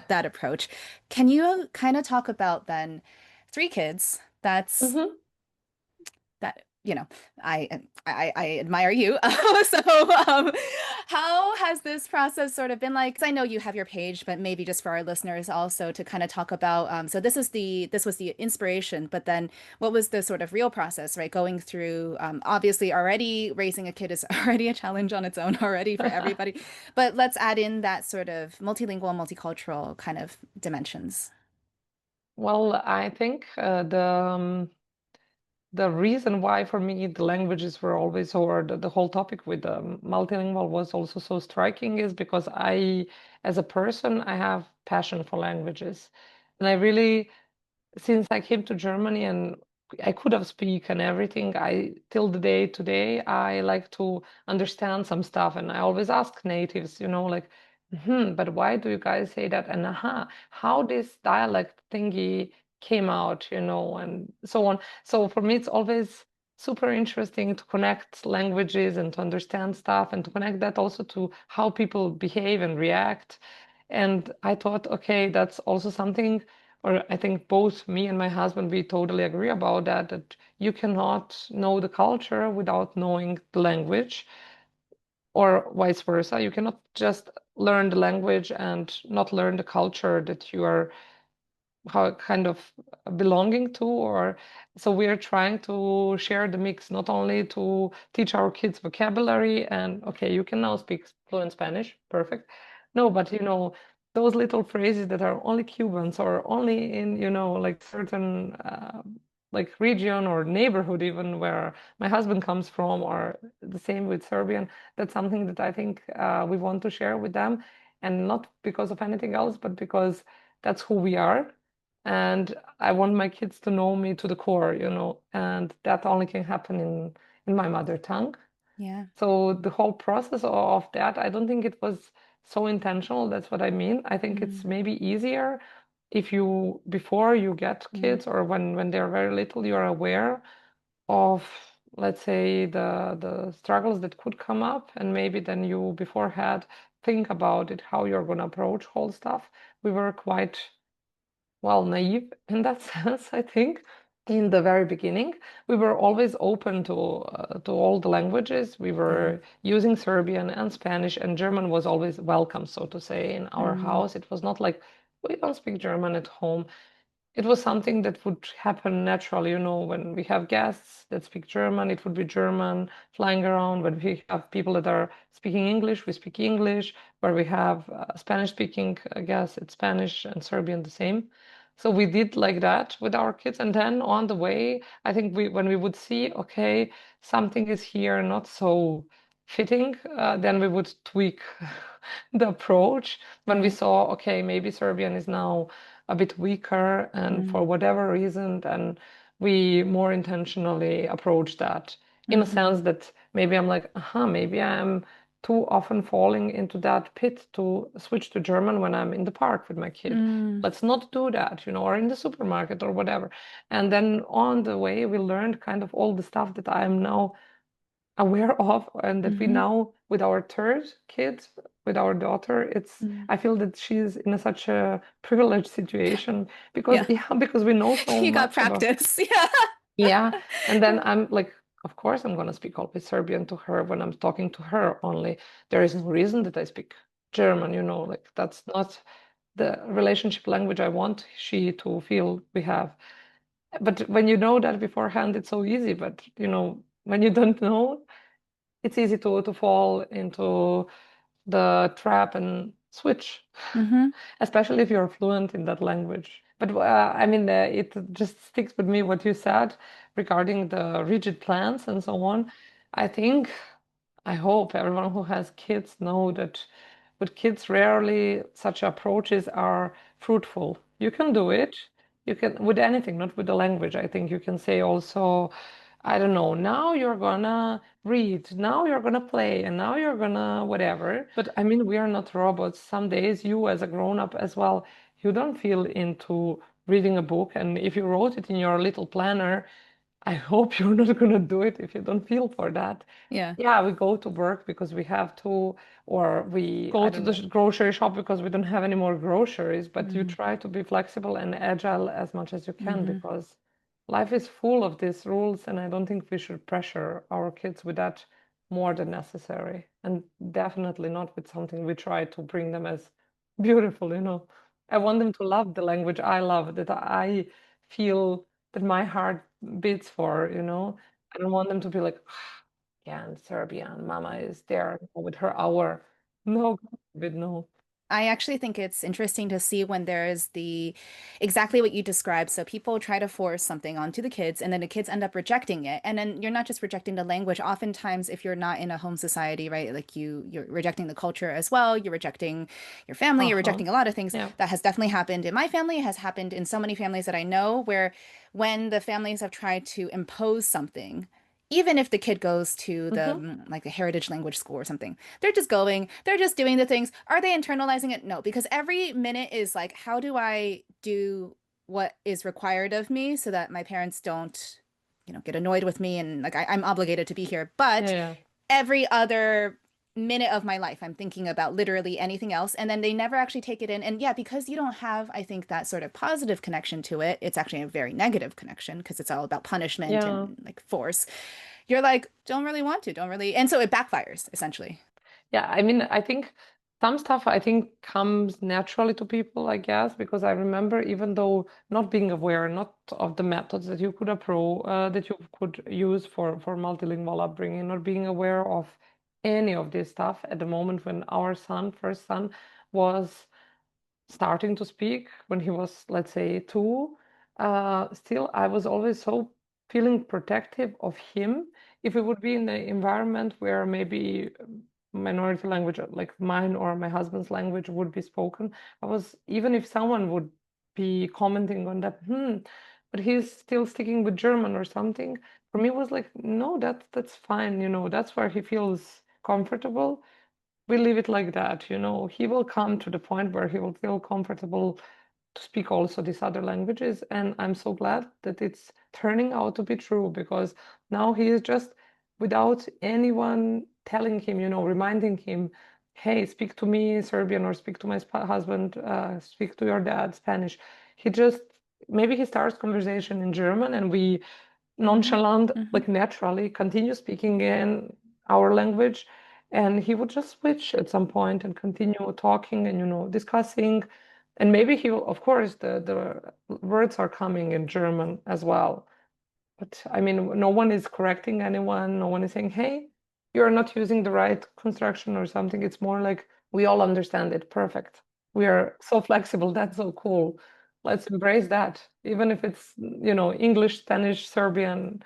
approach. Can you kind of talk about then three kids? Mhm. That I admire you. So how has this process sort of been like? 'Cause I know you have your page, but maybe just for our listeners also to kind of talk about. So this was the inspiration, but then what was the sort of real process, right? Going through obviously already raising a kid is already a challenge on its own already for everybody, but let's add in that sort of multilingual, multicultural kind of dimensions. Well, I think the reason why for me the languages were always, or the whole topic with multilingual was also so striking, is because as a person, I have passion for languages. And I really, since I came to Germany and I could have speak and everything, I till the day today I like to understand some stuff, and I always ask natives, like, but why do you guys say that? And how this dialect thingy came out, and so on. So for me, it's always super interesting to connect languages and to understand stuff and to connect that also to how people behave and react. And I thought, okay, that's also something, or I think both me and my husband, we totally agree about that, that you cannot know the culture without knowing the language, or vice versa. You cannot just learn the language and not learn the culture that you are how kind of belonging to. Or so we are trying to share the mix, not only to teach our kids vocabulary and okay, you can now speak fluent Spanish, perfect. No, but those little phrases that are only Cubans or only in like certain like region or neighborhood even where my husband comes from, or the same with Serbian. That's something that I think we want to share with them, and not because of anything else, but because that's who we are, and I want my kids to know me to the core, and that only can happen in my mother tongue. Yeah. So the whole process of that, I don't think it was so intentional. That's what I mean. I think it's Mm, maybe easier if you, before you get mm, kids or when they're very little, you're aware of, let's say, the struggles that could come up, and maybe then you beforehand think about it, how you're going to approach whole stuff. We were quite well, naive in that sense, I think. In the very beginning, we were always open to all the languages. We mm, were using Serbian and Spanish, and German was always welcome, so to say, in our mm, house. It was not like we don't speak German at home. It was something that would happen naturally, when we have guests that speak German, it would be German flying around. When we have people that are speaking English, we speak English. Where we have Spanish speaking guests, it's Spanish and Serbian the same. So we did like that with our kids. And then on the way, I think when we would see, okay, something is here not so fitting, then we would tweak the approach. When we right. saw, okay, maybe Serbian is now a bit weaker, and Mm, for whatever reason, then we more intentionally approach that in a mm-hmm, sense that maybe I'm like, maybe I'm too often falling into that pit to switch to German when I'm in the park with my kid. mm, Let's not do that, or in the supermarket or whatever. And then on the way, we learned kind of all the stuff that I am now aware of, and that we mm-hmm, now, with our third kid, with our daughter, mm. I feel that she's in such a privileged situation because Yeah. yeah, because we know so You got much about. practice. Yeah. Yeah, and then I'm like, of course I'm gonna speak always Serbian to her when I'm talking to her only. There is no reason that I speak German, like that's not the relationship language I want she to feel we have. But when you know that beforehand, it's so easy. But when you don't know, it's easy to fall into the trap and switch, Mm-hmm. especially if you're fluent in that language. But I mean, it just sticks with me what you said regarding the rigid plans and so on. I think, I hope everyone who has kids know that with kids, rarely such approaches are fruitful. You can do it. You can with anything, not with the language. I think you can say also, I don't know, now you're gonna read, now you're gonna play, and now you're gonna whatever. But I mean, we are not robots. Some days you as a grown-up as well, you don't feel into reading a book. And if you wrote it in your little planner, I hope you're not gonna do it if you don't feel for that. Yeah. Yeah, we go to work because we have to, or we I go to don't the know. grocery shop because we don't have any more groceries, but you Mm-hmm. try to be flexible and agile as much as you can Mm-hmm. because life is full of these rules, and I don't think we should pressure our kids with that more than necessary. And definitely not with something we try to bring them as beautiful. I want them to love the language I love, that I feel that my heart beats for. I don't want them to be like, yeah, in Serbia, and Mama is there with her hour. No, but no. I actually think it's interesting to see when there is the exactly what you described. So people try to force something onto the kids, and then the kids end up rejecting it. And then you're not just rejecting the language. Oftentimes, if you're not in a home society, right, like you're rejecting the culture as well. You're rejecting your family. You're Uh-huh. rejecting a lot of things. Yeah. That has definitely happened in my family. It has happened in so many families that I know, where when the families have tried to impose something, even if the kid goes to the Mm-hmm. like the heritage language school or something, they're just going, they're just doing the things. Are they internalizing it? No, because every minute is like, how do I do what is required of me so that my parents don't, get annoyed with me and like I'm obligated to be here. Yeah, But yeah. every other minute of my life, I'm thinking about literally anything else. And then they never actually take it in. And yeah, because you don't have, I think, that sort of positive connection to it, it's actually a very negative connection because it's all about punishment Yeah. and like force. You're like, don't really want to, don't really. And so it backfires essentially. Yeah, I mean, I think some stuff I think comes naturally to people, I guess, because I remember even though not being aware, not of the methods that you could that you could use for multilingual upbringing, not being aware of any of this stuff at the moment when our first son, was starting to speak when he was, let's say, 2, still I was always so feeling protective of him. If we would be in an environment where maybe minority language like mine or my husband's language would be spoken, I was, even if someone would be commenting on that, but he's still sticking with German or something. For me, it was like, no, that's fine, that's where he feels comfortable. We leave it like that, He will come to the point where he will feel comfortable to speak also these other languages. And I'm so glad that it's turning out to be true because now he is just without anyone telling him, reminding him, hey, speak to me Serbian or speak to my husband, speak to your dad Spanish. He just, maybe he starts conversation in German and we Hmm. nonchalant, Hmm. like naturally continue speaking in our language. And he would just switch at some point and continue talking and, discussing. And maybe he will, of course, the words are coming in German as well. But I mean, no one is correcting anyone. No one is saying, hey, you're not using the right construction or something. It's more like we all understand it. Perfect. We are so flexible. That's so cool. Let's embrace that. Even if it's, English, Spanish, Serbian,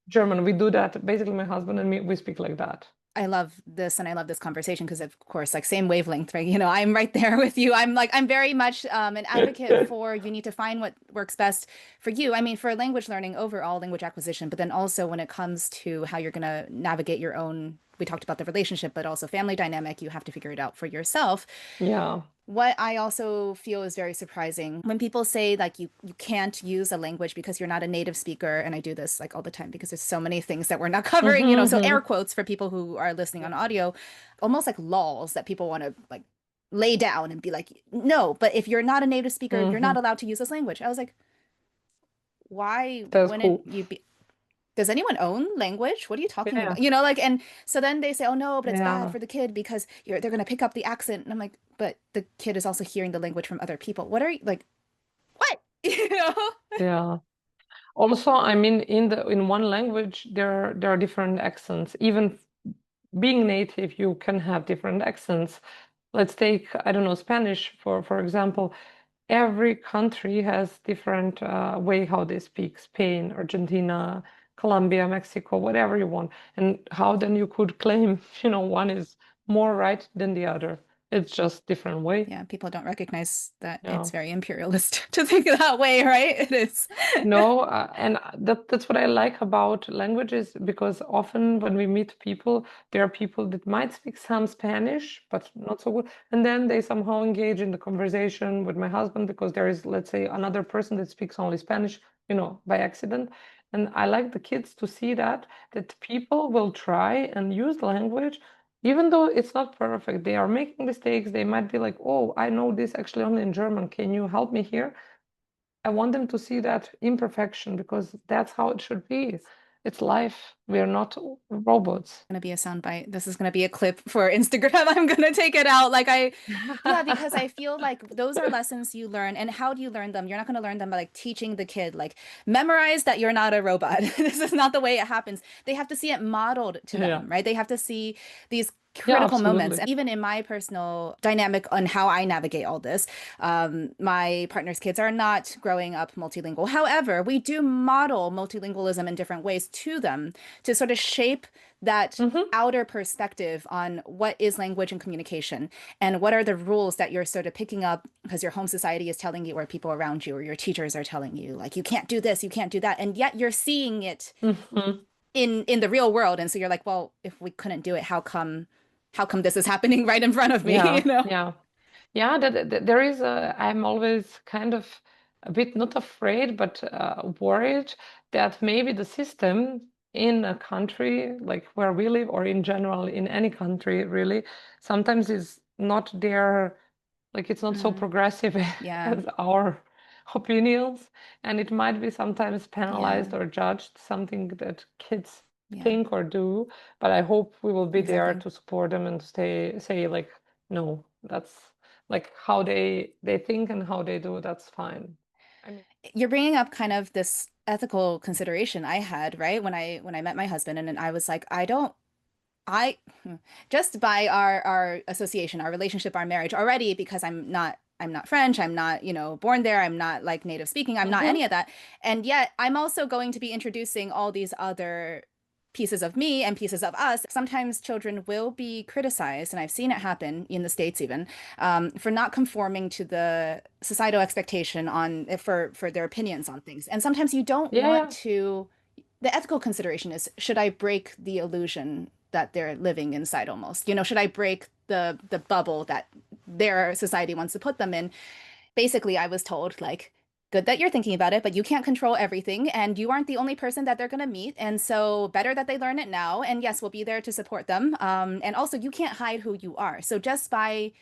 German, we do that. Basically, my husband and me, we speak like that. I love this and I love this conversation because of course like same wavelength, right? I'm right there with you. I'm very much an advocate for you need to find what works best for you. I mean for language learning overall, language acquisition, but then also when it comes to how you're going to navigate your own, we talked about the relationship, but also family dynamic, you have to figure it out for yourself. Yeah. What I also feel is very surprising when people say like you can't use a language because you're not a native speaker, and I do this like all the time because there's so many things that we're not covering, so air Hmm. quotes for people who are listening on Yeah. audio, almost like laws that people want to like lay down and be like, no, but if you're not a native speaker, you're not Hmm. allowed to use this language. I was like, why That's wouldn't cool. you be? Does anyone own language? What are you talking about? Yeah. Like, and so then they say, oh no, but it's bad Yeah. for the kid because they're going to pick up the accent. And I'm like, but the kid is also hearing the language from other people. What are you like? What? You know? Yeah. Also, I mean, in one language, there are different accents. Even being native, you can have different accents. Let's take, I don't know, Spanish for example. Every country has different way how they speak. Spain, Argentina, Colombia, Mexico, whatever you want. And how then you could claim, one is more right than the other. It's just different way. Yeah, people don't recognize that Yeah. it's very imperialist to think that way, right? It is. No, and that's what I like about languages because often when we meet people, there are people that might speak some Spanish, but not so good. And then they somehow engage in the conversation with my husband because there is, let's say, another person that speaks only Spanish, by accident. And I like the kids to see that people will try and use the language, even though it's not perfect. They are making mistakes. They might be like, oh, I know this actually only in German. Can you help me here? I want them to see that imperfection because that's how it should be. It's life. We are not robots. Gonna be a soundbite. This is gonna be a clip for Instagram. I'm gonna take it out. Yeah, because I feel like those are lessons you learn. And how do you learn them? You're not gonna learn them by like teaching the kid, like memorize that you're not a robot. This is not the way it happens. They have to see it modeled to Yeah. them, right? They have to see these Yeah, critical moments. absolutely. And even in my personal dynamic on how I navigate all this, my partner's kids are not growing up multilingual. However, we do model multilingualism in different ways to them to sort of shape that Hmm. outer perspective on what is language and communication and what are the rules that you're sort of picking up because your home society is telling you or people around you or your teachers are telling you like you can't do this, you can't do that, and yet you're seeing it Hmm. in the real world, and so you're like, well, if we couldn't do it, how come this is happening right in front of me, Yeah, you know? yeah. Yeah, there is I'm always kind of a bit not afraid, but worried that maybe the system in a country like where we live, or in general in any country really, sometimes is not there, like it's not so Mm, progressive yeah, as our opinions, and it might be sometimes yeah, penalized or judged, something that kids yeah, think or do. But I hope we will be there exactly. to support them and say like, no, that's like how they think and how they do, that's fine. I mean, You're bringing up kind of this ethical consideration I had, right? When I met my husband, and then I was like, I just by our association, our relationship, our marriage already, because I'm not French, I'm not, born there, I'm not like native speaking, I'm not mhm, any of that. And yet I'm also going to be introducing all these other pieces of me and pieces of us. Sometimes children will be criticized, and I've seen it happen in the States even, for not conforming to the societal expectation on for their opinions on things. And sometimes you don't Yeah, want yeah. to. The ethical consideration is, should I break the illusion that they're living inside almost? Should I break the bubble that their society wants to put them in? Basically, I was told, like, good that you're thinking about it, but you can't control everything, and you aren't the only person that they're going to meet. And so, better that they learn it now. And yes, we'll be there to support them. And also, you can't hide who you are. So just by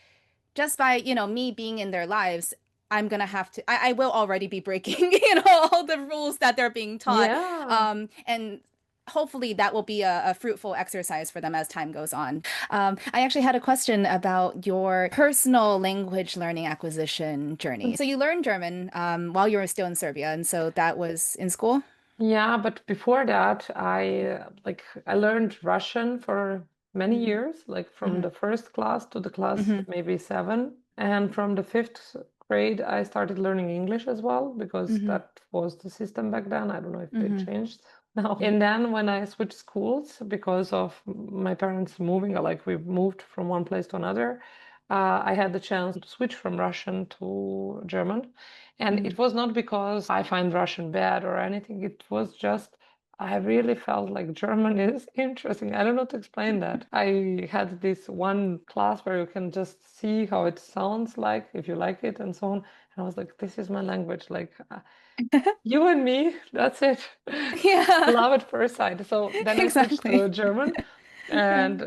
me being in their lives, I'm gonna have to. I will already be breaking, all the rules that they're being taught. Yeah. And hopefully that will be a fruitful exercise for them as time goes on. I actually had a question about your personal language learning acquisition journey. So you learned German while you were still in Serbia, and so that was in school? Yeah, but before that, I learned Russian for many Mm-hmm. years, like from Mm-hmm. the first class to the class Mm-hmm. maybe seven. And from the fifth grade, I started learning English as well because Mm-hmm. that was the system back then. I don't know if they Mm-hmm. changed now. And then when I switched schools because of my parents moving, or like we moved from one place to another, I had the chance to switch from Russian to German. And Mm-hmm. it was not because I find Russian bad or anything. It was just I really felt like German is interesting. I don't know to explain that. I had this one class where you can just see how it sounds like, if you like it, and so on. And I was like, this is my language. Like, you and me, that's it. Yeah, Love at first sight. So then I switched to exactly. German, Yeah. and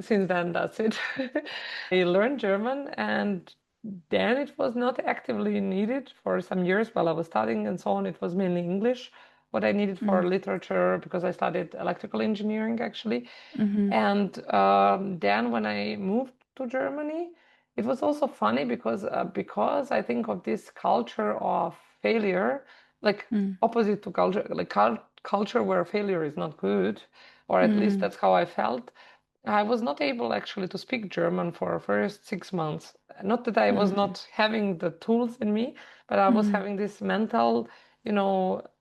since then, that's it. I learned German, and then it was not actively needed for some years while I was studying and so on. It was mainly English, what I needed for Mm-hmm. literature, because I studied electrical engineering actually. Mm-hmm. And then when I moved to Germany, it was also funny because I think of this culture of failure, like opposite to culture, like culture where failure is not good, or at least Mm-hmm. that's how I felt. I was not able actually to speak German for first 6 months. Not that I was Mm-hmm. not having the tools in me, but I was Mm-hmm. having this mental,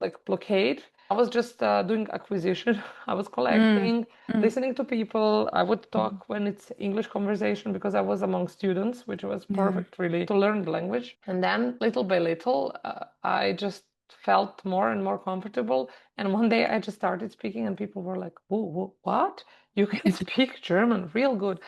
like blockade. I was just doing acquisition. I was collecting, Mm-hmm. listening to people. I would Mm-hmm. talk when it's English conversation because I was among students, which was Yeah. perfect really to learn the language. And then little by little, I just felt more and more comfortable. And one day I just started speaking, and people were like, "Whoa, whoa, what? You can speak German real good."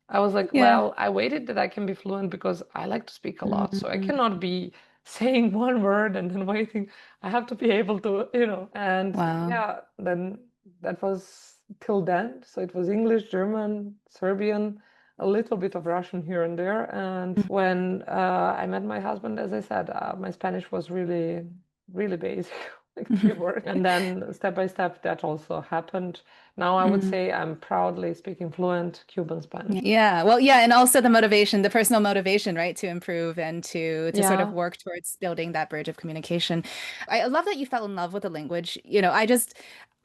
I was like, Yeah. well, I waited that I can be fluent because I like to speak a lot. So I Mm-hmm. cannot be saying one word and then waiting. I have to be able to. And Wow. yeah, then that was till then. So it was English, German, Serbian, a little bit of Russian here and there. And when I met my husband, as I said, my Spanish was really, really basic, like three words. And then step by step, that also happened. Now I would Mm-hmm. say I'm proudly speaking fluent Cuban Spanish. Yeah. Well, yeah, and also the motivation, the personal motivation, right, to improve and to sort of Yeah, work towards building that bridge of communication. I love that you fell in love with the language.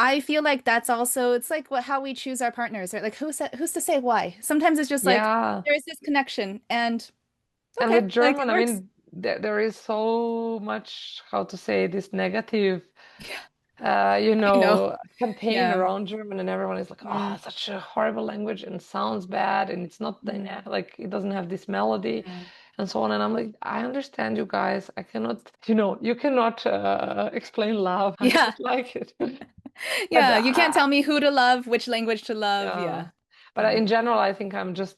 I feel like that's also it's like how we choose our partners, right? Like who's to say why? Sometimes it's just like yeah. there's this connection and it's And okay. with Like it German, I works. mean, there is so much, how to say, this negative, Yeah, I know. campaign Yeah. around German, and everyone is like, oh, Mm, such a horrible language and sounds bad, and it's not mm, like it doesn't have this melody, yeah. and so on. And I'm like, I understand you guys. I cannot, you cannot explain love. I Yeah. don't like it. But Yeah. You can't tell me who to love, which language to love. yeah. Yeah. But Yeah. in general, I think I'm just,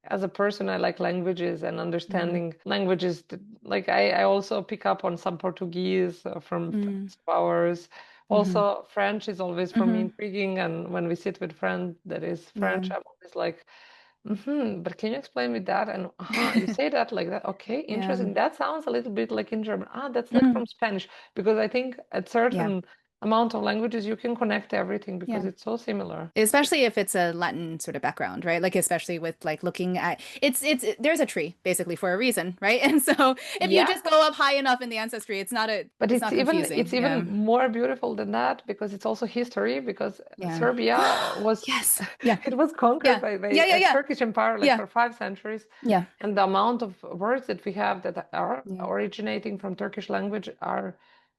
as a person, I like languages and Mm, understanding languages. Like I also pick up on some Portuguese from mm, friends of ours. hmm Also, French is always for me hmm intriguing. And when we sit with friends that is French, Yeah. I'm always like, but can you explain me that? And you say that like that. Okay, Yeah. interesting. That sounds a little bit like in German. That's like Mm, from Spanish. Because I think at yeah. certain amount of languages, you can connect everything because Yeah. it's so similar. Especially if it's a Latin sort of background, right? Like especially with like looking at there's a tree basically for a reason, right? And so if you Yeah, just go up high enough in the ancestry, but it's it's not even confusing. more beautiful than that because it's also history because Yeah. Serbia Yeah. was Yes. Yeah. it was conquered Yeah. by Yeah. Yeah. a Yeah. Turkish empire like Yeah. for 5 centuries, Yeah. and the amount of words that we have that are Yeah. originating from Turkish language are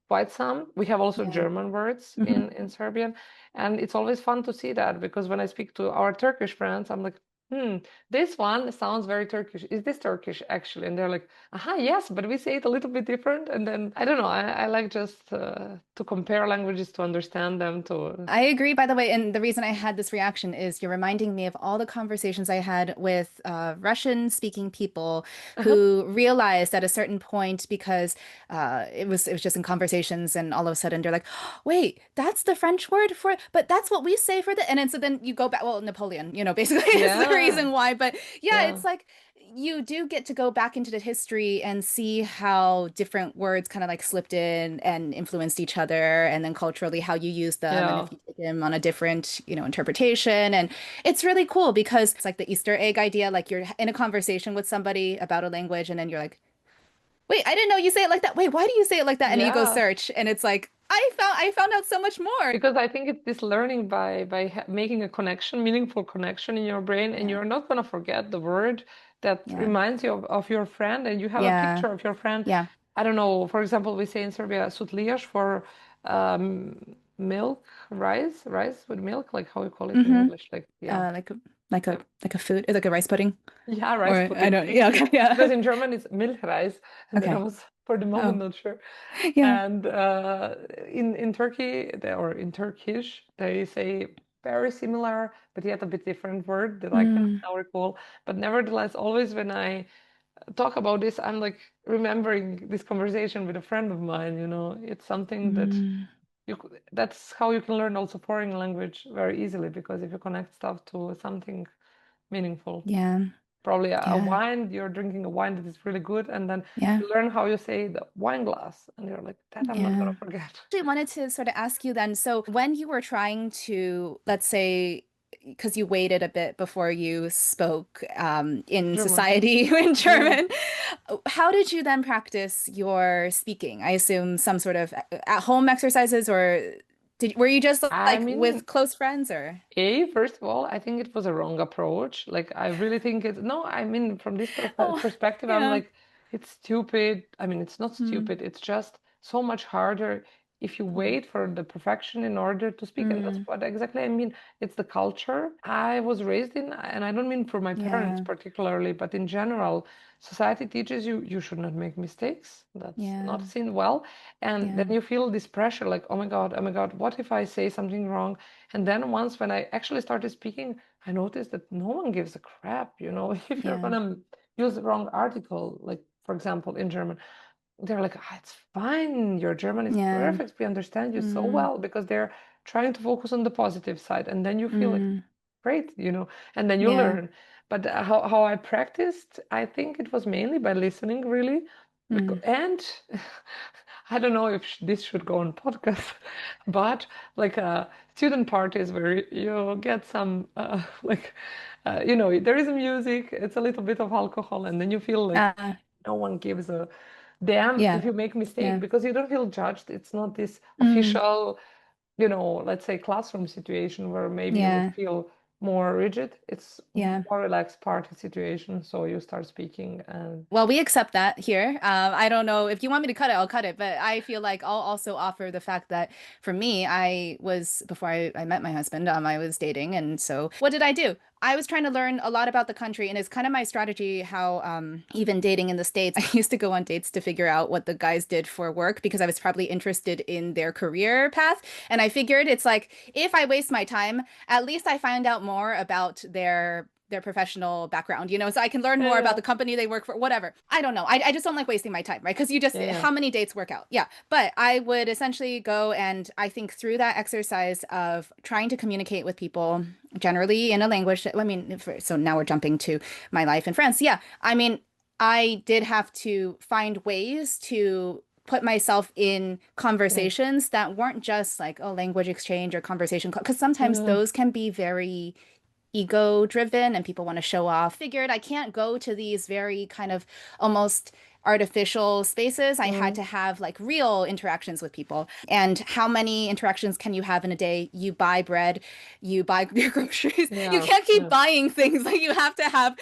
quite some. We have also Yeah. German words Hmm. in Serbian, and it's always fun to see that because when I speak to our Turkish friends, I'm like, this one sounds very Turkish. Is this Turkish actually? And they're like, aha, yes, but we say it a little bit different. And then I don't know. I like just to compare languages to understand them. To I agree, by the way, and the reason I had this reaction is you're reminding me of all the conversations I had with Russian-speaking people uh-huh. who realized at a certain point because it was just in conversations, and all of a sudden they're like, "Wait, that's the French word for it, but that's what we say for the," and then so then you go back. Well, Napoleon, basically is the Yeah, reason why. But yeah, yeah, it's like you do get to go back into the history and see how different words kind of like slipped in and influenced each other, and then culturally how you use them, and yeah. if you take them on a different, interpretation. And it's really cool because it's like the Easter egg idea, like you're in a conversation with somebody about a language, and then you're like, wait, I didn't know you say it like that. Wait, why do you say it like that? And then you go Yeah. search, and it's like, I found out so much more. Because I think it's this learning by making a connection, meaningful connection in your brain, and Yeah, you're not going to forget the word that yeah, reminds you of your friend, and you have a yeah, picture of your friend. yeah. I don't know, for example, we say in Serbia sutlijaš for milk, rice with milk, like how you call it in Mm-hmm. English. Like, yeah. Like a food, like a rice pudding, Yeah, or rice I pudding. don't. Yeah, Thank you. okay, yeah, Because in German it's Milchreis, and then I okay. was for the moment Oh, not sure. yeah. And in Turkey or in Turkish they say very similar, but yet a bit different word that I cannot Mm, now recall. But nevertheless, always when I talk about this, I'm like remembering this conversation with a friend of mine. It's something that mm, that's how you can learn also foreign language very easily because if you connect stuff to something meaningful. yeah, Probably a yeah, wine, you're drinking a wine that is really good, and then yeah, you learn how you say the wine glass, and you're like, that I'm not yeah. gonna forget. Actually wanted to sort of ask you then, so when you were trying to, let's say, because you waited a bit before you spoke in German. society in Yeah. German, how did you then practice your speaking? I assume some sort of at-home exercises, or were you just I like with mean, close friends or? First of all, I think it was a wrong approach. Like, I really think it's no, I mean, from this Oh, perspective, I'm yeah. like, it's stupid. I mean, it's not Mm, stupid. It's just so much harder if you mm, wait for the perfection in order to speak. And that's mm, what exactly I mean. It's the culture I was raised in. And I don't mean for my parents yeah, particularly, but in general, society teaches you you should not make mistakes. That's not yeah, seen well. And then yeah, you feel this pressure like, oh my God, what if I say something wrong? And then once when I actually started speaking, I noticed that no one gives a crap, if you're yeah, gonna use the wrong article, like for example in German, they're like, it's fine, your German is yeah, perfect, we understand you so mm, well because they're trying to focus on the positive side, and then you feel like mm, great, and then you yeah, learn. But how I practiced, I think it was mainly by listening, really. mm, And I don't know if this should go on podcast, but like student parties where you get some like there is music, it's a little bit of alcohol, and then you feel like uh, no one gives a damn if yeah, you make mistake yeah, because you don't feel judged. It's not this mm, official, let's say classroom situation where maybe you would yeah, feel more rigid. It's yeah. more relaxed party situation. So you start speaking and Well, we accept that here. I don't know if you want me to cut it, I'll cut it. But I feel like I'll also offer the fact that for me, before I met my husband, I was dating. And so what did I do? I was trying to learn a lot about the country. And it's kind of my strategy how, even dating in the States, I used to go on dates to figure out what the guys did for work because I was probably interested in their career path. And I figured it's like, if I waste my time, at least I find out more about their professional background, so I can learn more about yeah, the company they work for, whatever. I don't know. I just don't like wasting my time, right? Because yeah, how many dates work out? Yeah. But I would essentially go and I think through that exercise of trying to communicate with people generally in a language that, I mean, so now we're jumping to my life in France. Yeah. I mean, I did have to find ways to put myself in yeah, conversations that weren't just like, oh, language exchange or conversation, because sometimes yeah, those can be very ego driven and people want to show off. Figured I can't go to these very kind of almost artificial spaces. I had Mm. to have like real interactions with people. And how many interactions can you have in a day? You buy bread, you buy your groceries. You Yeah, can't keep yeah, buying things. Like you have to have,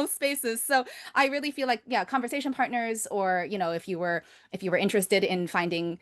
spaces. So I really feel like, yeah, conversation partners, or, if you were interested in finding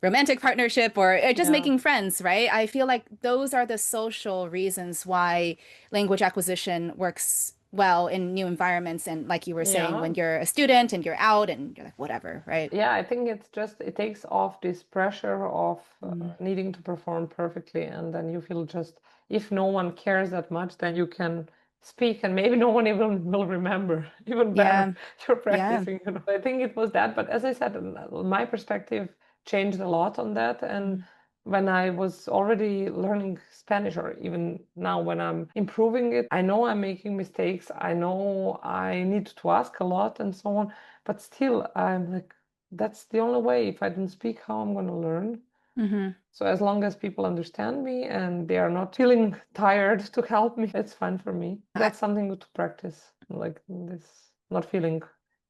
romantic partnership, or just yeah, making friends, right? I feel like those are the social reasons why language acquisition works well in new environments. And like you were saying, when yeah. you're a student and you're out and you're like, whatever, right? Yeah, I think it's just it takes off this pressure of Mm. needing to perform perfectly, and then you feel just if no one cares that much, then you can speak, and maybe no one even will remember. Even better, Yeah. you're Yeah. practicing. I think it was that, but as I said, my perspective changed a lot on that, and Mm. when I was already learning Spanish, or even now when I'm improving it, I know I'm making mistakes. I know I need to ask a lot and so on, but still, I'm like that's the only way. If I don't speak, how I'm going to learn? Hmm. So as long as people understand me and they are not feeling tired to help me, it's fine for me. I, That's something good to practice, like this, not feeling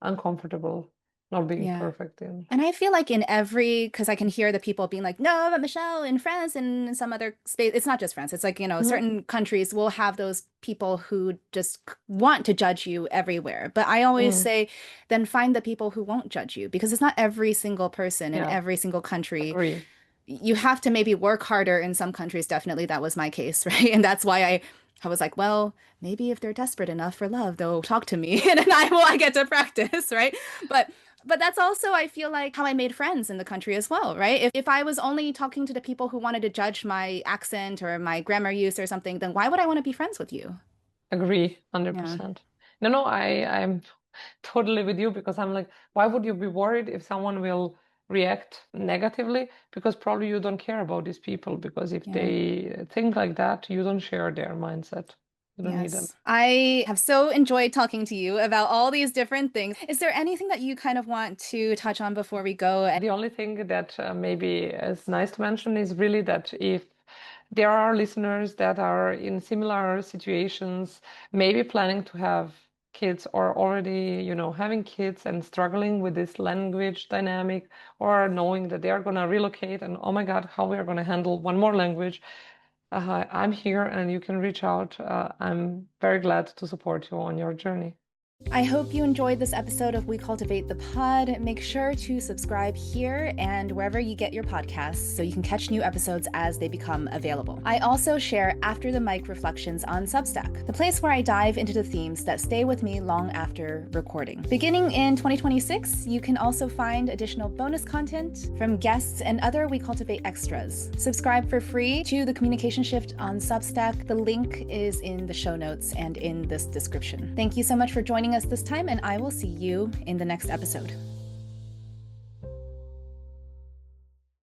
uncomfortable, not being yeah. perfect in. And I feel like because I can hear the people being like, no, but Michelle, in France and in some other space, it's not just France. It's like, Mhm. certain countries will have those people who just want to judge you everywhere. But I always Mm. say, then find the people who won't judge you, because it's not every single person in Yeah, every single country. agree. You have to maybe work harder in some countries. Definitely, that was my case, right? And that's why I was like, well, maybe if they're desperate enough for love, they'll talk to me, and then I get to practice, right? But that's also, I feel like, how I made friends in the country as well, right? If I was only talking to the people who wanted to judge my accent or my grammar use or something, then why would I want to be friends with you? Agree, Yeah, 100%. No, I'm totally with you because I'm like, why would you be worried if someone will react negatively? Because probably you don't care about these people because if yeah. they think like that, you don't share their mindset. You don't need them. Yes. I have so enjoyed talking to you about all these different things. Is there anything that you kind of want to touch on before we go? The only thing that maybe is nice to mention is really that if there are listeners that are in similar situations, maybe planning to have kids or already, having kids and struggling with this language dynamic or knowing that they are going to relocate and oh my God, how we are going to handle one more language. I'm here and you can reach out. I'm very glad to support you on your journey. I hope you enjoyed this episode of We Cultivate the Pod. Make sure to subscribe here and wherever you get your podcasts so you can catch new episodes as they become available. I also share After the Mic reflections on Substack, the place where I dive into the themes that stay with me long after recording. Beginning in 2026, you can also find additional bonus content from guests and other We Cultivate extras. Subscribe for free to The Communication Shift on Substack. The link is in the show notes and in this description. Thank you so much for joining us this time, and I will see you in the next episode.